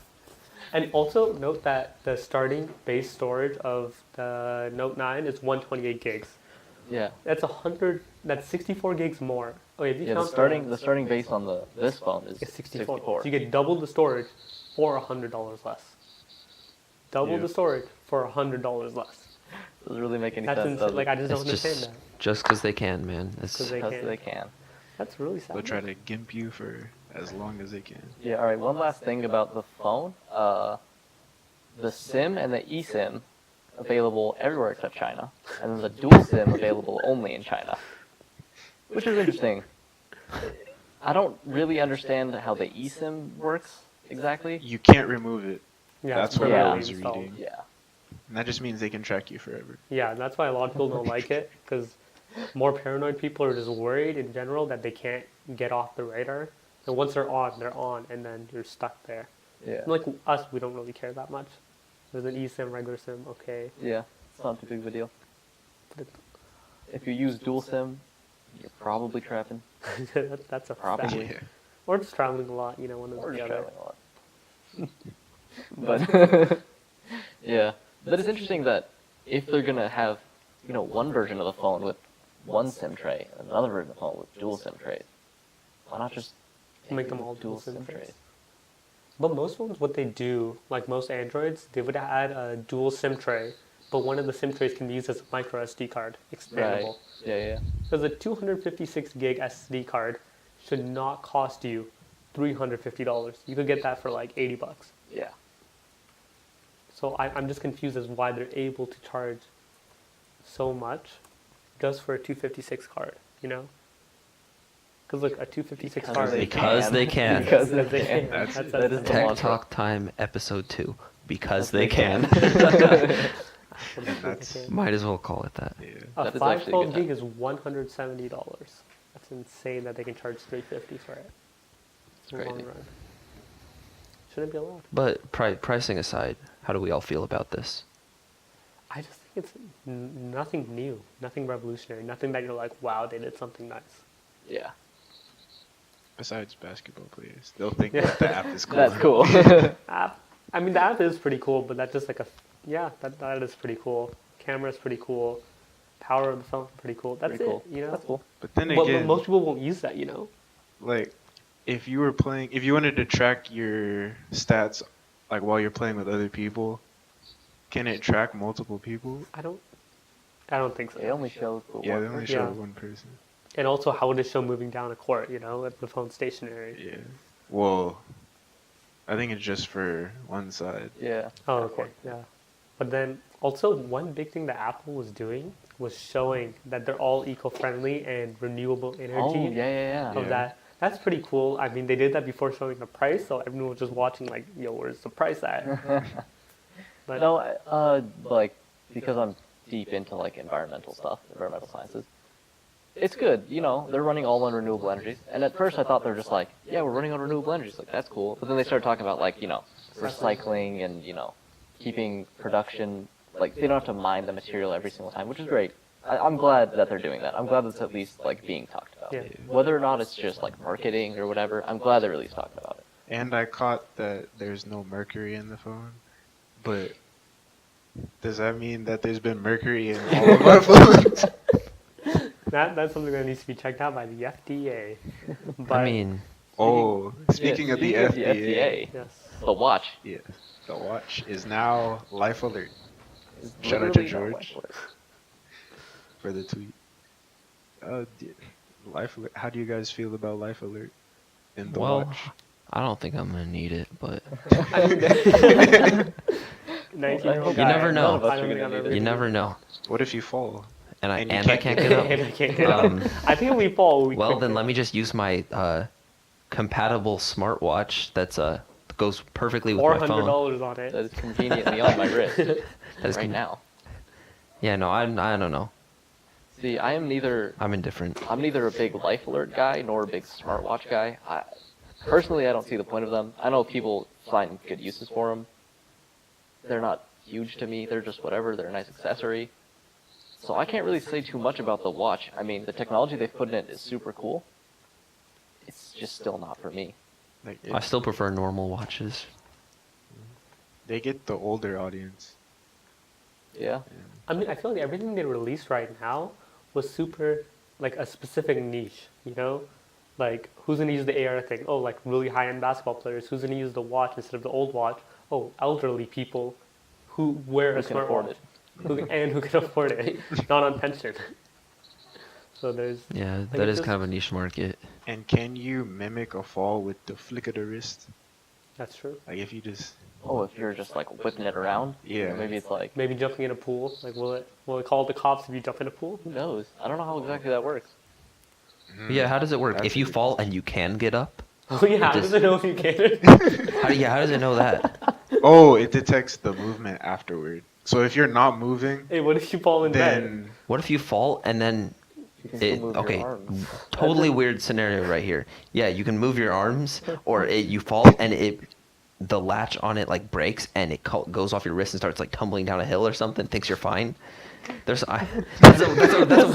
And also note that the starting base storage of the Note 9 is 128 gigs. Yeah. That's 100. That's 64 gigs more. Okay, if you Yeah, the count starting base on this phone is is 64. 64. So you get double the storage for $100 less. Double Yeah. the storage for $100 less. Doesn't really make any That's sense. insane. does Like, it? I just don't It's understand just that. because they can, man. It's 'Cause they Because can. they can. That's really sad. They'll try to gimp you for as long as they can. Yeah. All right. One last thing about the phone. the SIM and the eSIM available everywhere except China, and then the dual SIM available only in China, which is interesting. I don't really understand how the eSIM works exactly. You can't remove it. Yeah, That's it's what I permanently was installed. reading. Yeah, And that just means they can track you forever. Yeah, that's why a lot of people don't like it, because more paranoid people are just worried in general that they can't get off the radar. And once they're on, and then you're stuck there. yeah, Like us, we don't really care that much. There's an eSIM, regular SIM, okay. yeah. It's not too big of a deal. But If you use dual SIM, you're probably trapping, that's a Probably. fact. Or just traveling a lot, one of or the just other. traveling a lot. But yeah, but it's interesting that if they're gonna have, one version of the phone with one SIM tray and another version of the phone with dual SIM trays, why not just Make take them the all dual SIM trays. trays? But most phones, what they do, like most Androids, they would add a dual SIM tray, but one of the SIM trays can be used as a micro SD card, Right. expandable. Yeah. Because a 256 gig SD card should not cost you $350. You could get that for like $80. Yeah. So I'm just confused as why they're able to charge so much just for a 256 card, Because look, a 256 card. Because they can. Because Because they they can. can. That's That's it. That is the Tech mantra. Talk Time episode 2. Because They they can. And that's- Might as well call it that. Yeah. A That is actually a 512 good gig is $170. That's insane that they can charge $350 for it. In the long Crazy. run. Shouldn't be allowed. But pricing aside, how do we all feel about this? I just think it's nothing new, nothing revolutionary, nothing that you're like, wow, they did something nice. Yeah. Besides basketball players, they'll think Yeah. that the app is cool. That's cool. App, I mean, the app is pretty cool, but that's just like that is pretty cool. Camera's pretty cool. Power of the phone, pretty cool. That's Pretty cool. it, That's cool. But then But again, most people won't use that, like, if you wanted to track your stats, like while you're playing with other people, can it track multiple people? I don't think so. It only shows the Yeah, one they only person. show Yeah. one person. And also, how would it show moving down a court, if the phone's stationary? Yeah. Well, I think it's just for one side. Yeah. Oh, okay, yeah. But then also one big thing that Apple was doing was showing that they're all eco-friendly and renewable energy. Oh, yeah. Of Yeah. that. That's pretty cool. I mean, they did that before showing the price, so everyone was just watching like, yo, where's the price at? But No, because I'm deep into like environmental stuff, environmental sciences. It's good, they're running all on renewable energies. And at first I thought they were just like, yeah, we're running on renewable energies, like that's cool. But then they started talking about like, recycling and, keeping production, like they don't have to mine the material every single time, which is great. I'm glad that they're doing that. I'm glad that's at least like being talked about. Yeah. Whether or not it's just like marketing or whatever, I'm glad they're at least talking about it. And I caught that there's no mercury in the phone, but does that mean that there's been mercury in all of our phones? that's something that needs to be checked out by the FDA. But, I mean, Oh, speaking of the FDA, yes. The watch. yeah, the watch is now Life Alert is Shout out to literally not George. Life Alert. for the tweet. Life Alert. How do you guys feel about Life Alert in the well, watch? I don't think I'm gonna need it, but 19-year-old You guy. never know. None of us I are don't think gonna I've need ever it. you used never know. What if you fall? And I And you I can't can't get get up. And I can't get up. Um, I think if we fall, we Well, quick then get let up. me just use my compatible smartwatch that's goes perfectly with my phone. $400 on it. That is conveniently on my wrist That is right con- now. Yeah, no, I don't know. See, I'm neither I'm indifferent. a big Life Alert guy nor a big smartwatch guy. Personally, I don't see the point of them. I know people find good uses for them. They're not huge to me. They're just whatever. They're a nice accessory. So I can't really say too much about the watch. I mean, the technology they've put in it is super cool. It's just still not for me. Like I still prefer normal watches. they get the older audience. Yeah. I mean, I feel like everything they released right now was super, like, a specific niche, Like, who's going to use the AR thing? Oh, like, really high-end basketball players. Who's going to use the watch instead of the old watch? Oh, elderly people who wear a Who can afford smartwatch. it. Who can afford it, not on pension. So there's, Yeah, Like, that it's is just- kind of a niche market. And can you mimic a fall with the flick of the wrist? that's true. Like if you just Oh, if you're just like whipping it around. Yeah. Maybe it's like, Maybe jumping in a pool. Like, will it call the cops if you jump in a pool? who knows? I don't know how exactly that works. Yeah, how does it work? That's If you a good fall question. and you can get up, Oh yeah, how just- does it know if you can? how does it know that? Oh, it detects the movement afterward. So if you're not moving, Hey, what if you fall in bed? then What if you fall and then You can still move okay, your arms. totally weird scenario right here. Yeah, you can move your arms, or you fall and the latch on it like breaks and it goes off your wrist and starts like tumbling down a hill or something. Thinks you're fine. That's a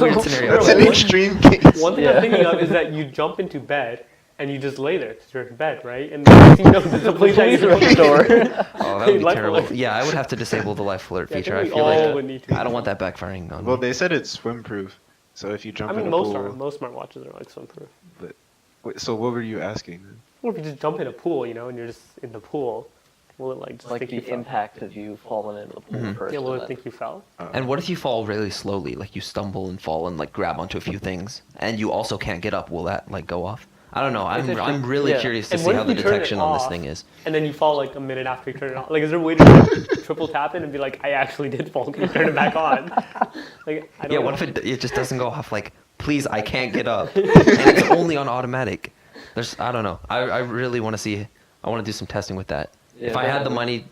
weird scenario. that's an extreme case. One thing Yeah. I'm thinking of is that you jump into bed and you just lay there because you're in bed, right? And the next thing you know, there's a police Police at are at the your door. door. Oh, that would be Life terrible. alert. Yeah, I would have to disable the life alert Yeah, I feature. think I we feel all like would need to. I don't want that backfiring on Well, me. they said it's swim proof. So if you jump I mean, in a most pool, most smartwatches are like swim-proof. but wait, so what were you asking? Then? Or if you just jump in a pool, you know, and you're just in the pool, will it like just Like think you the fell? impact of you falling into the pool Mhm. first. Yeah, will and it then- think you fell? And what if you fall really slowly, like you stumble and fall and like grab onto a few things, and you also can't get up? Will that like go off? I don't know. I'm really yeah. curious to And see what how if the you turn it detection on this off? thing is. And then you fall like a minute after you turn it on. Like, is there a way to triple tap it and be like, I actually did fall? Can you turn it back on? Like, I don't Yeah, know. what if it just doesn't go off? Like, please, I can't get up, and it's only on automatic. I don't know. I really want to see. I want to do some testing with that. Yeah, If I had the definitely. money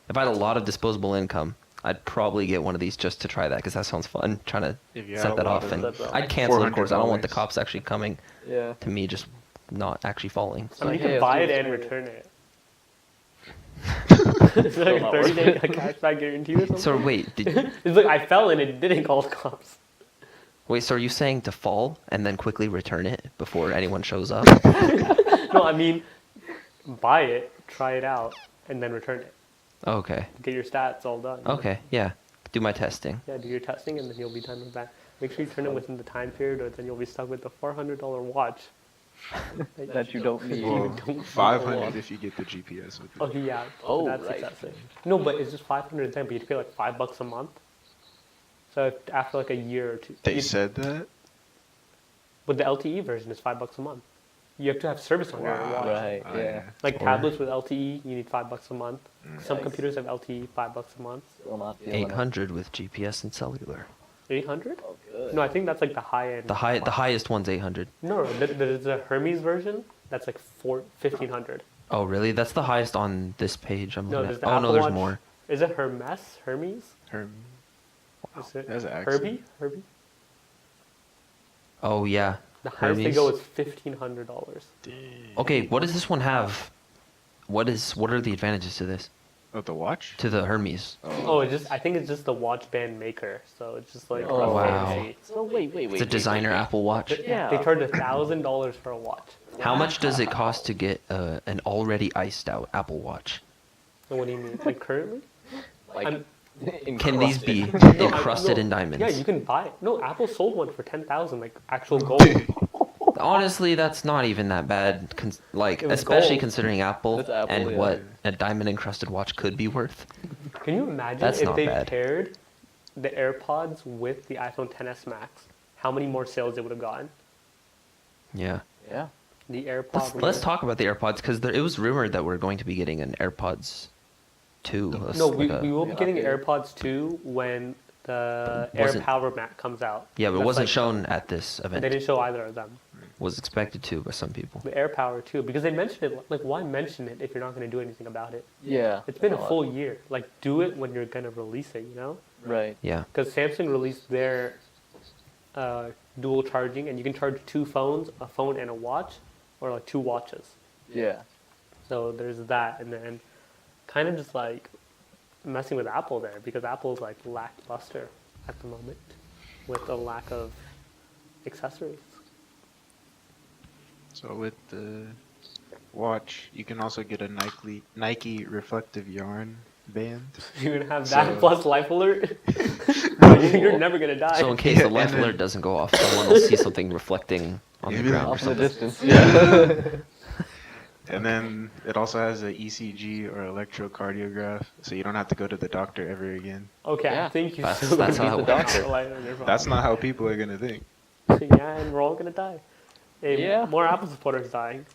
if I had a lot of disposable income, I'd probably get one of these just to try that because that sounds fun. Trying to If you had set a that lot off, of- and That's I'd cancel it, of course. I don't want the $400. cops actually coming Yeah. to me just not actually falling. I mean, you Hey, can let's buy do it this and movie. return it. It's like a not worth 30-day it. cashback guarantee or something. So wait, It's like, I fell and it didn't call the cops. so are you saying to fall and then quickly return it before anyone shows up? No, I mean, buy it, try it out, and then return it. Okay. Get your stats all done. Okay. Yeah. Do my testing. Yeah, do your testing and then you'll be done with that. Make sure you turn it within the time period or then you'll be stuck with the $400 watch. That you don't need. Well, don't need 500 if you get the GPS with it. Oh, yeah. Oh, that's right. excessive. No, but it's just 500 then, but you have to pay like $5 a month. So after like a year or two. They you- said that? But the LTE version is $5 a month. You have to have service on your watch. Right. Oh, Yeah. Like Or- tablets with LTE, you need $5 a month. Some Yikes. computers have LTE, $5 a month. Still not feeling it. 800 with GPS and cellular. 800? Oh, good. No, I think that's like the high end. The highest one's 800. No, there's a Hermes version that's like 1500. Oh, really? That's the highest on this page. I'm No, looking there's at. the Oh, Apple no, there's Watch. more. Is it Hermes? Hermes? Is it That's an Herbie? accent. Herbie? Oh, yeah. The highest they Hermes. go is $1,500. Okay, what does this one have? What are the advantages to this? Oh, the watch? To the Hermes? Oh, I think it's just the watch band maker, so it's just like Oh, a wow. fancy. So wait. It's a designer Apple Watch. Yeah. They charge $1,000 for a watch. How much does it cost to get an already iced out Apple Watch? So what do you mean? Like currently? Like, I'm- Can these be encrusted. encrusted in diamonds? Yeah, you can buy it. No, Apple sold one for 10,000, like actual gold. Honestly, that's not even that bad. It was Especially gold. considering Apple, It's Apple, and yeah. what a diamond encrusted watch could be worth. Can you imagine That's if not they bad. paired the AirPods with the iPhone XS Max? How many more sales they would have gotten? Yeah. Yeah. The AirPods. Let's talk about the AirPods because it was rumored that we're going to be getting an AirPods 2. No, we will be Yeah, getting updated. AirPods 2 when the Wasn't- AirPower Max comes out. Yeah, but it That's wasn't like- shown at this They event. didn't show either of them. Was expected to by some people. The AirPower 2, because they mentioned it. Like, why mention it if you're not going to do anything about it? Yeah. It's been a lot. full year. Like, do it when you're going to release it, you know? Right. Yeah. Because Samsung released their dual charging, and you can charge two phones, a phone and a watch, or like two watches. Yeah. So there's that, and then kind of just like messing with Apple there, because Apple's like lackluster at the moment with a lack of accessories. So with the watch, you can also get a Nike reflective yarn band. You're gonna have that So- plus life alert. No, you're never gonna die. So in case Yeah, the life and then- alert doesn't go off, someone will see something reflecting on the Maybe ground or Off in the something. distance. Yeah. And then it also has a ECG or electrocardiograph, so you don't have to go to the doctor ever again. Okay, I Yeah. think you're That's- still that's gonna how beat it the works. doctor light on your phone. That's not how people are gonna think. Yeah, and we're all gonna die. Hey, Yeah. more Apple supporters dying.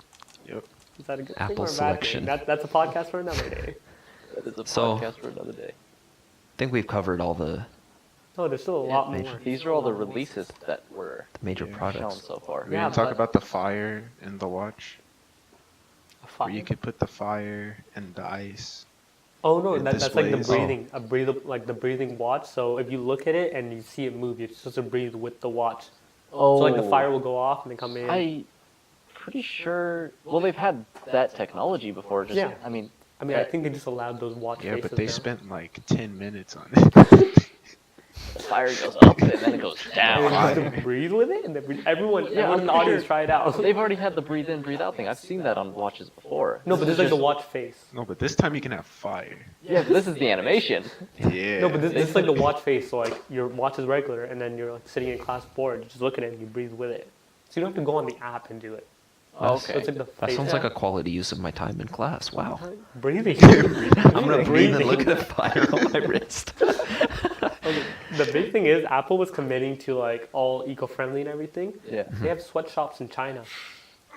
Yep. Is that a good Apple thing or a bad selection. thing? That's a podcast for another day. It's a So- podcast for another day. I think we've covered all the No, there's still a lot major- more. These are all the releases that were major Yeah. shown products. so far. We Yeah, didn't talk but- about the fire in the watch, A where you fire? could put the fire and the ice. Oh no, It that's like the displays- breathing, like the breathing watch. So if you look at it and you see it move, you're supposed to breathe with the watch. Oh, So like the fire will go off and then come in. I pretty sure. Well, they've had that technology before. Just, Yeah. I mean, I think they just allowed those watch Yeah, faces but they now. spent like 10 minutes on it. the fire goes up and then it goes And down. then you have to breathe with it, and then everyone in the audience try it out. They've already had the breathe in, breathe out thing. I've seen that on watches before. No, but this is like the watch face. No, but this time you can have fire. Yeah, but this is the animation. Yeah. No, but this is like the watch face. So like your watch is regular, and then you're like sitting in class bored, you just look at it and you breathe with it. So you don't have to go on the app and do it. Oh, So okay. it's like the That face. sounds like a quality use of my time in class. Wow. breathing. I'm gonna breathe and look at the fire on my wrist. Okay, the big thing is Apple was committing to like all eco-friendly and everything. Yeah. They have sweatshops in China.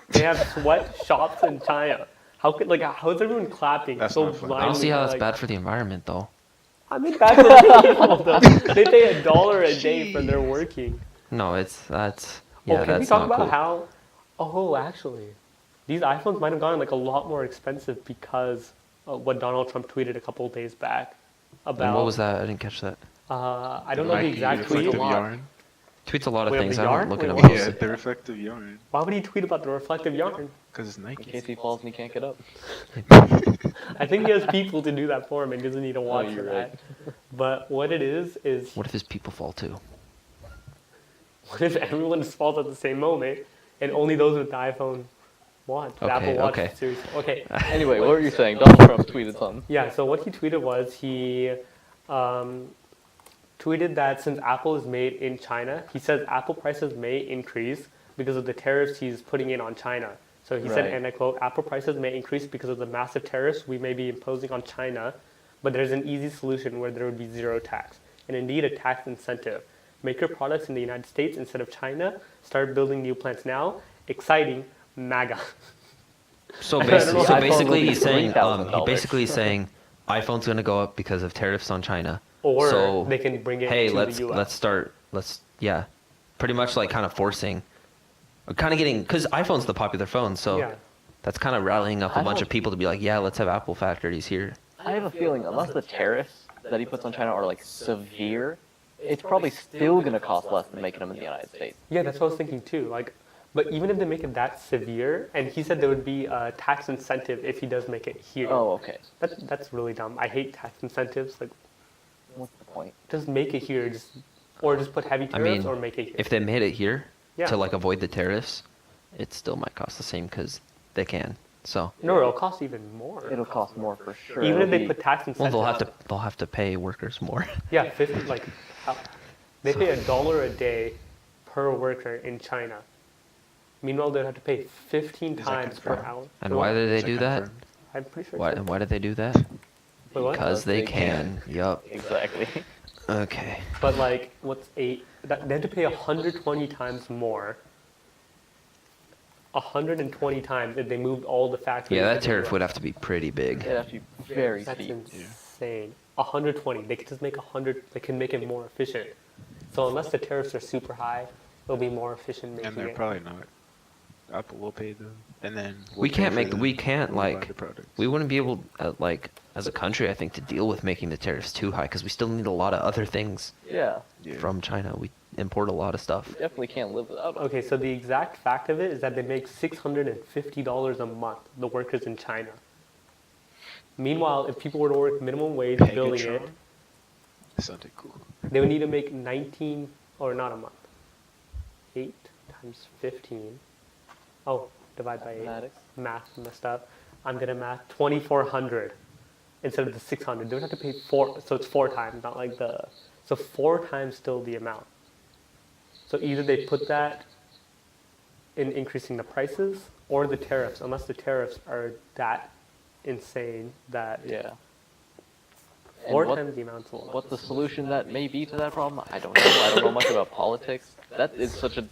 They have sweatshops in China. How is everyone clapping That's so not fun. blindly? I don't see how that's like, bad for the environment, though. I mean, bad for the people though. They pay $1 a day for their working. No, that's Oh, yeah, can we that's talk not about cool. how? Oh, actually, these iPhones might have gotten like a lot more expensive because of what Donald Trump tweeted a couple of days back about. And what was that? I didn't catch that. I don't know the Nike exact tweet. reflective yarn. Tweets a lot of Wait, things. the I yarn? don't look at Wait, them what? Yeah, closely. the reflective yarn. Why would he tweet about the reflective yarn? Because it's In Nike. case he falls and he can't get up. I think he has people to do that for him and doesn't need to watch for you're that. But what it is What if his people fall too? what if everyone falls at the same moment and only those with the iPhone watch, the Okay, Apple Watch okay. series? Okay. Anyway, what were you saying? Donald Trump tweeted something. Yeah, so what he tweeted was he tweeted that since Apple is made in China, he says Apple prices may increase because of the tariffs he's putting in on China. So he said, Right. and I quote, Apple prices may increase because of the massive tariffs we may be imposing on China, but there's an easy solution where there would be zero tax, and indeed a tax incentive. Make your products in the United States instead of China. Start building new plants now. Exciting, MAGA. So, I don't know. The iPhone basically, will be he's saying $3,000. he basically is saying iPhone's gonna go up because of tariffs on China. Or So, they can bring it Hey, to let's the US. let's start. Let's yeah, pretty much like kind of forcing, kind of getting because iPhone's the popular phone, so Yeah. that's kind of rallying up I a bunch don't- of people to be like, yeah, let's have Apple factories here. I have a feeling, unless the tariffs that he puts on China are like severe, it's probably still gonna cost less than making them in the United States. Yeah, that's what I was thinking too. Like, but even if they make it that severe, and he said there would be a tax incentive if he does make it here. Oh, okay. That's really dumb. I hate tax incentives. Like, What's the point? just make it here, or just put heavy I tariffs, mean, or make it here. if they made it here Yeah. to like avoid the tariffs, it still might cost the same because they can. So No, it'll cost even more. It'll cost more for sure. Even if It'll they be- put tax incentives. well, they'll have to pay workers more. Yeah, 50. Like, they pay $1 a day per worker in China. Meanwhile, they'd have to pay 15 Is that times per confirmed? hour. And why do they Is do that? confirmed? I'm pretty sure. Why it's and why do they do that? Wait, what? Because they They can. Yup. Exactly. Okay. But like, they had to pay 120 times more. 120 times if they moved all the factories. Yeah, to that the tariff US. would have to be pretty big. It'd have to be very That's steep. insane. 120. They could just make 100. They can make it more efficient. So unless the tariffs are super high, it'll be more efficient making And they're it. probably not. Apple will pay them, and then We we'll can't pay make for we them can't when buy like the products. we wouldn't be able like as a country I think to deal with making the tariffs too high because we still need a lot of other things Yeah. Yeah. from China. We import a lot of stuff. Definitely can't live without them. Okay, so the exact fact of it is that they make $650 a month, the workers in China. Meanwhile, if people were to work minimum wage building it, Pegatron? Sounded cool. they would need to make 19, or not a month, 8 times 15. Oh, divide by 8. Mathematics. Math messed up. I'm good at math. 2,400 instead of the 600. They would have to pay 4, so it's 4 times, not like the, so 4 times still the amount. So either they put that in increasing the prices or the tariffs, unless the tariffs are that insane that Yeah. And 4 what- times the amount's a lot. What the solution that may be to that problem, I don't know. I don't know much about politics. That is such a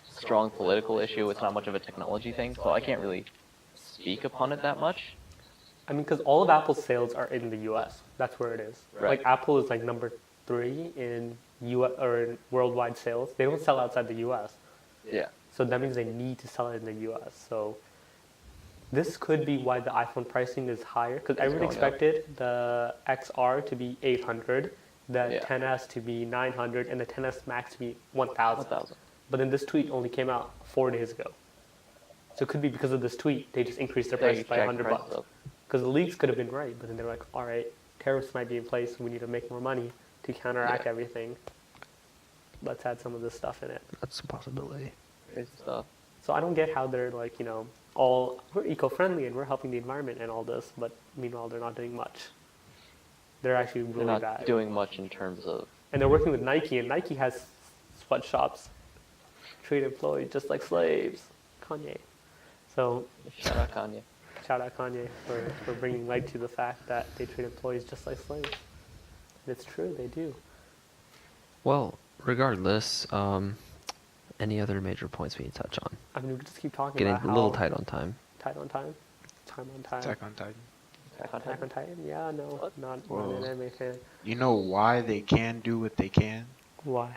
strong political issue. It's not much of a technology thing, so I can't really speak upon it that much. I mean, because all of Apple's sales are in the U.S. That's where it is. Right. Like Apple is like number 3 in U.S. or in worldwide sales. They don't sell outside the U.S. Yeah. So that means they need to sell it in the U.S. So this could be why the iPhone pricing is higher, because everyone going up. expected the XR to be 800, the Yeah. 10s to be 900, and the 10s Max to be 1,000. 1,000. But then this tweet only came out 4 days ago. So it could be because of this tweet, they just increased their price by jacked $100. prices up. Because the leaks could have been right, but then they're like, all right, tariffs might be in place, we need to make more money to counteract Yeah. everything. Let's add some of this stuff in it. That's a possibility. Crazy stuff. So I don't get how they're like, all, we're eco-friendly and we're helping the environment and all this, but meanwhile they're not doing much. They're actually They're really not bad. doing much in terms of. And they're working with Nike, and Nike has sweatshops. Treat employees just like slaves. Kanye. So Shout out Kanye. shout out Kanye for bringing light to the fact that they treat employees just like slaves. And it's true, they do. Well, regardless, any other major points we need to touch on? I mean, we could just keep talking Getting about a little how tight on time. tight on time. Time on time. Attack on Titan. Attack on Titan? Yeah, no, not Whoa. an anime fan. You know why they can do what they can? Why?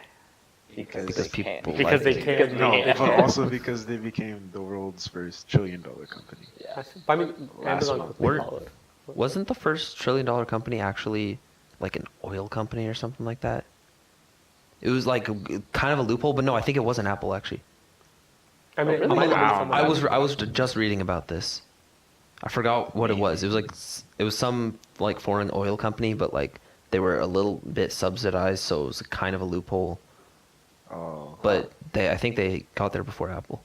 Because Because they people can. Because they like can. Because No, Yeah. but also because they became the world's first $1 trillion company. Yeah. I mean, Amazon month. quickly Were- followed. Wasn't the first $1 trillion company actually like an oil company or something like that? It was like kind of a loophole, but no, I think it wasn't Apple actually. I mean, Oh, it really? might have been Wow. someone I else. was just reading about this. I forgot what it was. It was like it was some like foreign oil company, but like they were a little bit subsidized, so it was kind of a loophole. Oh. But I think they got there before Apple.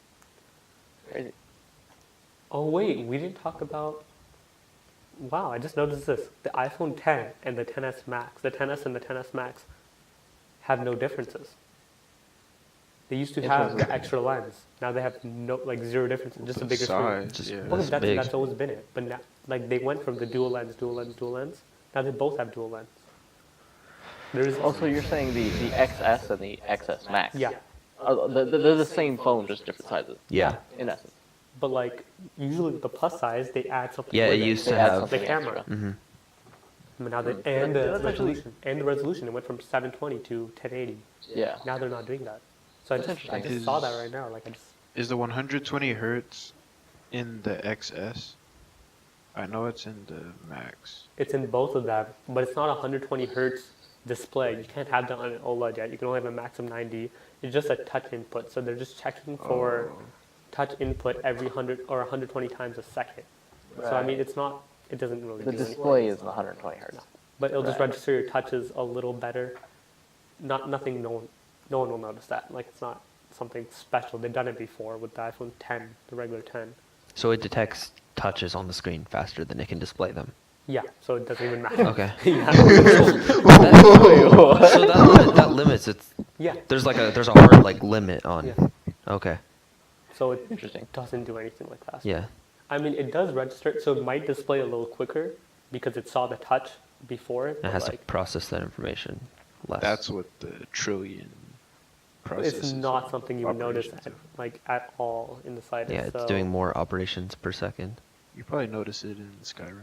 Crazy. Oh wait, we didn't talk about. Wow, I just noticed this. The iPhone 10 and the 10s Max, the 10s and the 10s Max, have no differences. They used to In have terms the of- extra lens. Now they have no, like zero differences, just a bigger screen. size, Just- yeah. Well, It's that's, big. that's always been it. But now, like they went from the dual lens. Now they both have dual lens. There's Also, you're saying the XS and the XS Max. yeah, They're the same phone, just different sizes. Yeah. In essence. but like usually with the plus size, they add something. Yeah, with it used to They add have. something the camera. extra. Hmm. But now they, Mm. and the That's actually- resolution. And the resolution. It went from 720 to 1080. Yeah. Now they're not doing that. So I That's just interesting. saw that right now. Like I just Is the 120 hertz in the XS? I know it's in the Max. it's in both of them, but it's not a 120 hertz display. You can't have that on an OLED yet. You can only have a max of 90. It's just a touch input. So they're just checking for Oh. touch input every 100 or 120 times a second. So I Right. mean, it's not. It doesn't really. The do display anything. is 120 hertz. But it'll just Right. register your touches a little better. Nothing. No one will notice that. Like it's not something special. They've done it before with the iPhone 10, the regular 10. So it detects touches on the screen faster than it can display them. Yeah. So it doesn't even matter. Okay. yeah. So that limits it. Yeah. There's a hard like limit on. Yeah. Okay. So it Interesting. doesn't do anything like that. Yeah. I mean, it does register, so it might display a little quicker because it saw the touch before. It but has like, to process that information less. That's what the trillion processes. it's not something you would notice operations at all in the slightest. yeah, it's so, doing more operations per second. You probably notice it in Skyrim.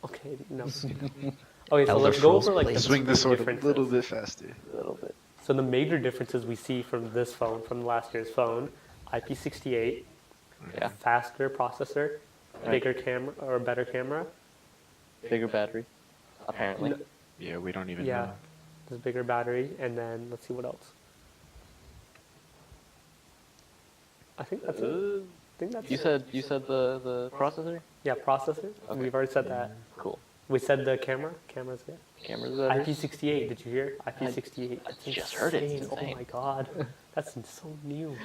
Okay, no. okay, so Elder let's go Scrolls over like the Blades. Swing the big sword a differences. little bit faster. A little bit. So the major differences we see from this phone, from last year's phone, IP68, Yeah. faster processor, Right. bigger camera or better camera. Bigger battery, apparently. No, Yeah, we don't even yeah, know. there's bigger battery, and then let's see what else. I think that's it. I think that's You it. said the processor? Yeah, processor. Okay. We've already said that. Cool. We said the camera. Camera's good. Cameras better. IP68. Did you hear? IP68. I That's just heard it. It's insane. Oh insane. my god, that's so new.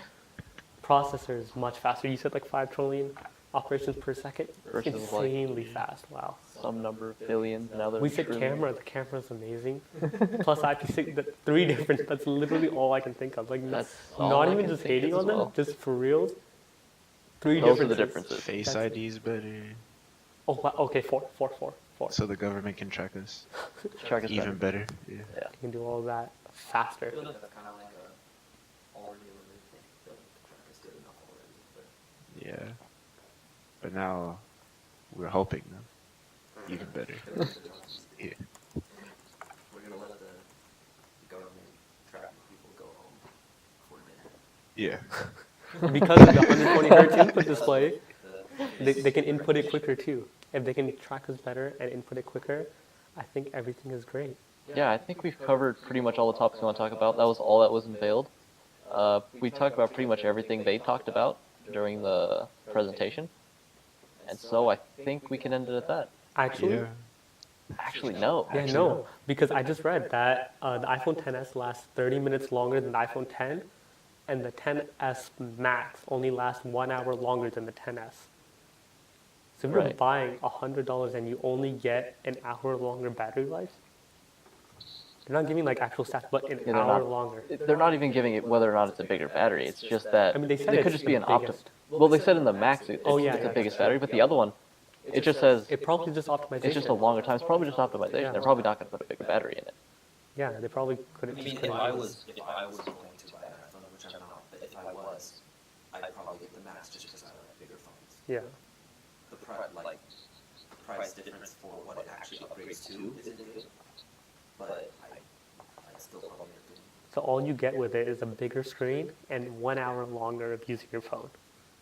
Processor is much faster. You said like 5 trillion operations per second. Versus, like, Insanely fast. Wow. Some number of billions. Now they're We said trillion. camera. The camera's amazing. Plus IP6. The 3 difference. That's literally all I can think of. Like That's all not I even can just think hating as on them. well. Just for reals. 3 Those are the differences. differences. Face That's- ID's better, Oh, wow. Okay. 4. so the government can track us Track is even better. Yeah. Yeah. You can do all of that faster. I feel like that's kind of like a already eliminated thing. I feel like the track is good enough already. But Yeah. But now we're helping them. Even better. Yeah. We're gonna let the government track people go home for dinner. Yeah. Because of the 120 hertz input display, they can input it quicker too. If they can track us better and input it quicker, I think everything is great. Yeah, I think we've covered pretty much all the topics we want to talk about. That was all that was unveiled. We talked about pretty much everything they talked about during the presentation. And so I think we can end it at that. Actually, Yeah. Actually, no. yeah, no, because I just read that the iPhone XS lasts 30 minutes longer than the iPhone 10, and the XS Max only lasts 1 hour longer than the XS. So if you're Right. buying $100 and you only get an hour longer battery life, they're not giving like actual stats, but an Yeah, they're hour not. longer. They're not even giving it whether or not it's a bigger battery. It's just that I mean, they said it could it's just be the an optim. biggest. Well, they said in the Max it's Oh, yeah, the yeah. biggest battery, but the other one, it just says It probably just optimization. it's just a longer time. It's probably just optimization. Yeah. They're probably not going to put a bigger battery in it. Yeah, they probably couldn't. I just mean, if couldn't I do it. was going to buy an iPhone, which I'm not, but if I was, I'd probably get the Max just because I like bigger phones. Yeah. The price difference for what it actually upgrades to isn't good, but I'd still probably get the. So all you get with it is a bigger screen and 1 hour longer of using your phone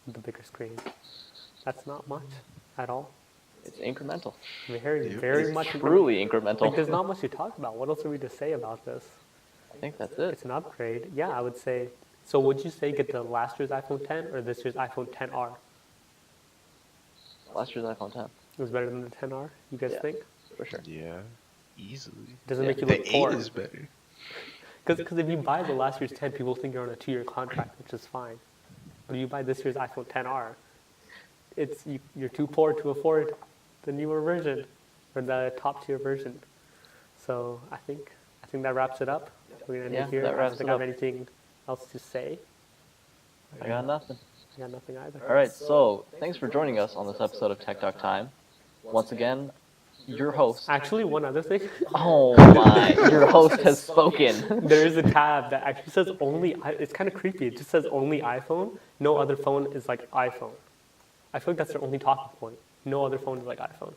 with the bigger screen. That's not much at all. It's incremental. Very, Yep. very It's much truly incremental. Like there's not much to talk about. What else are we to say about this? I think that's it. It's an upgrade. Yeah, I would say. So would you say get the last year's iPhone 10 or this year's iPhone 10R? Last year's iPhone 10, It was better than the 10R. You guys Yeah. think? for sure. Yeah. Easily. Doesn't Yeah. make you The look 8 poor. is better. Because if you buy the last year's 10, people think you're on a 2-year contract, which is fine. But if you buy this year's iPhone 10R, you're too poor to afford the newer version or the top tier version. So I think that wraps it up. We're gonna end Yeah, it here. that I don't wraps think it I have up. anything else to say. I got nothing. I got nothing either. All right, so thanks for joining us on this episode of Tech Talk Time. Once again, your host. Actually, one other thing. Oh my! Your host has spoken. There is a tab that actually says only. It's kind of creepy. It just says only iPhone. No other phone is like iPhone. I feel like that's their only talking point. No other phone is like iPhone.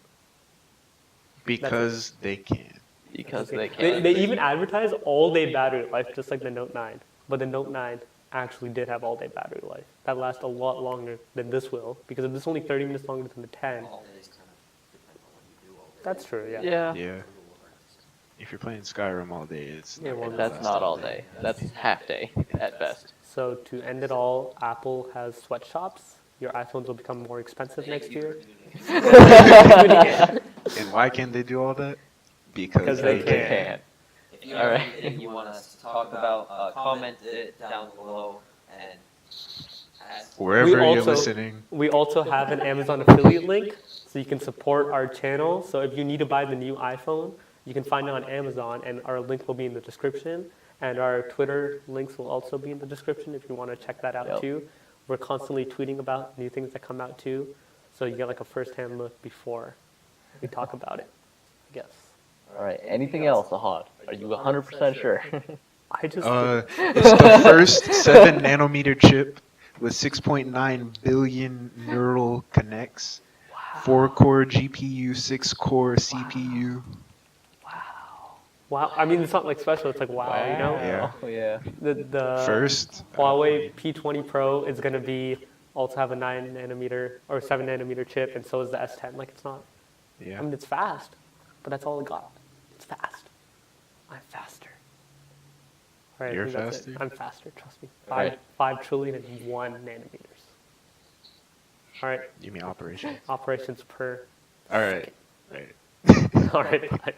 Because they can. Because they They, can. they even advertise all-day battery life, just like the Note 9. But the Note 9 actually did have all-day battery life. That lasts a lot longer than this will, because if this is only 30 minutes longer than the 10, All days kind of depend on what you do all day. that's true, yeah. Yeah. Yeah. If you're playing Skyrim all day, it's Yeah, well, gonna That's last not all day. That's half day at best. So to end it all, Apple has sweatshops. Your iPhones will become more expensive next year. And why can't they do all that? Because they They can. can. If you All have right. anything you want us to talk about, comment it down below and ask. wherever We you're also- listening, We also have an Amazon affiliate link, so you can support our channel. So if you need to buy the new iPhone, you can find it on Amazon, and our link will be in the description. And our Twitter links will also be in the description if you want to check that out Yep. too. We're constantly tweeting about new things that come out too, so you get like a first-hand look before we talk about it, I guess. All right. Anything else, Ahad? Are you 100% sure? I just it's the first 7 nanometer chip with 6.9 billion neural connects, 4-core GPU, 6-core CPU. wow. I mean, it's not like special. It's like wow, you know. Yeah. Oh, yeah. The First, Huawei P20 Pro is going to be also have a 9 nanometer or 7 nanometer chip, and so is the S10. Like it's not. yeah. I mean, it's fast, but that's all it got. It's fast. I'm faster. All right, I You're think that's it. faster? I'm faster. Trust me. All right. 5 trillion and 1 nanometers. All right, You mean operation? operations per. All right. All right. All right, bye.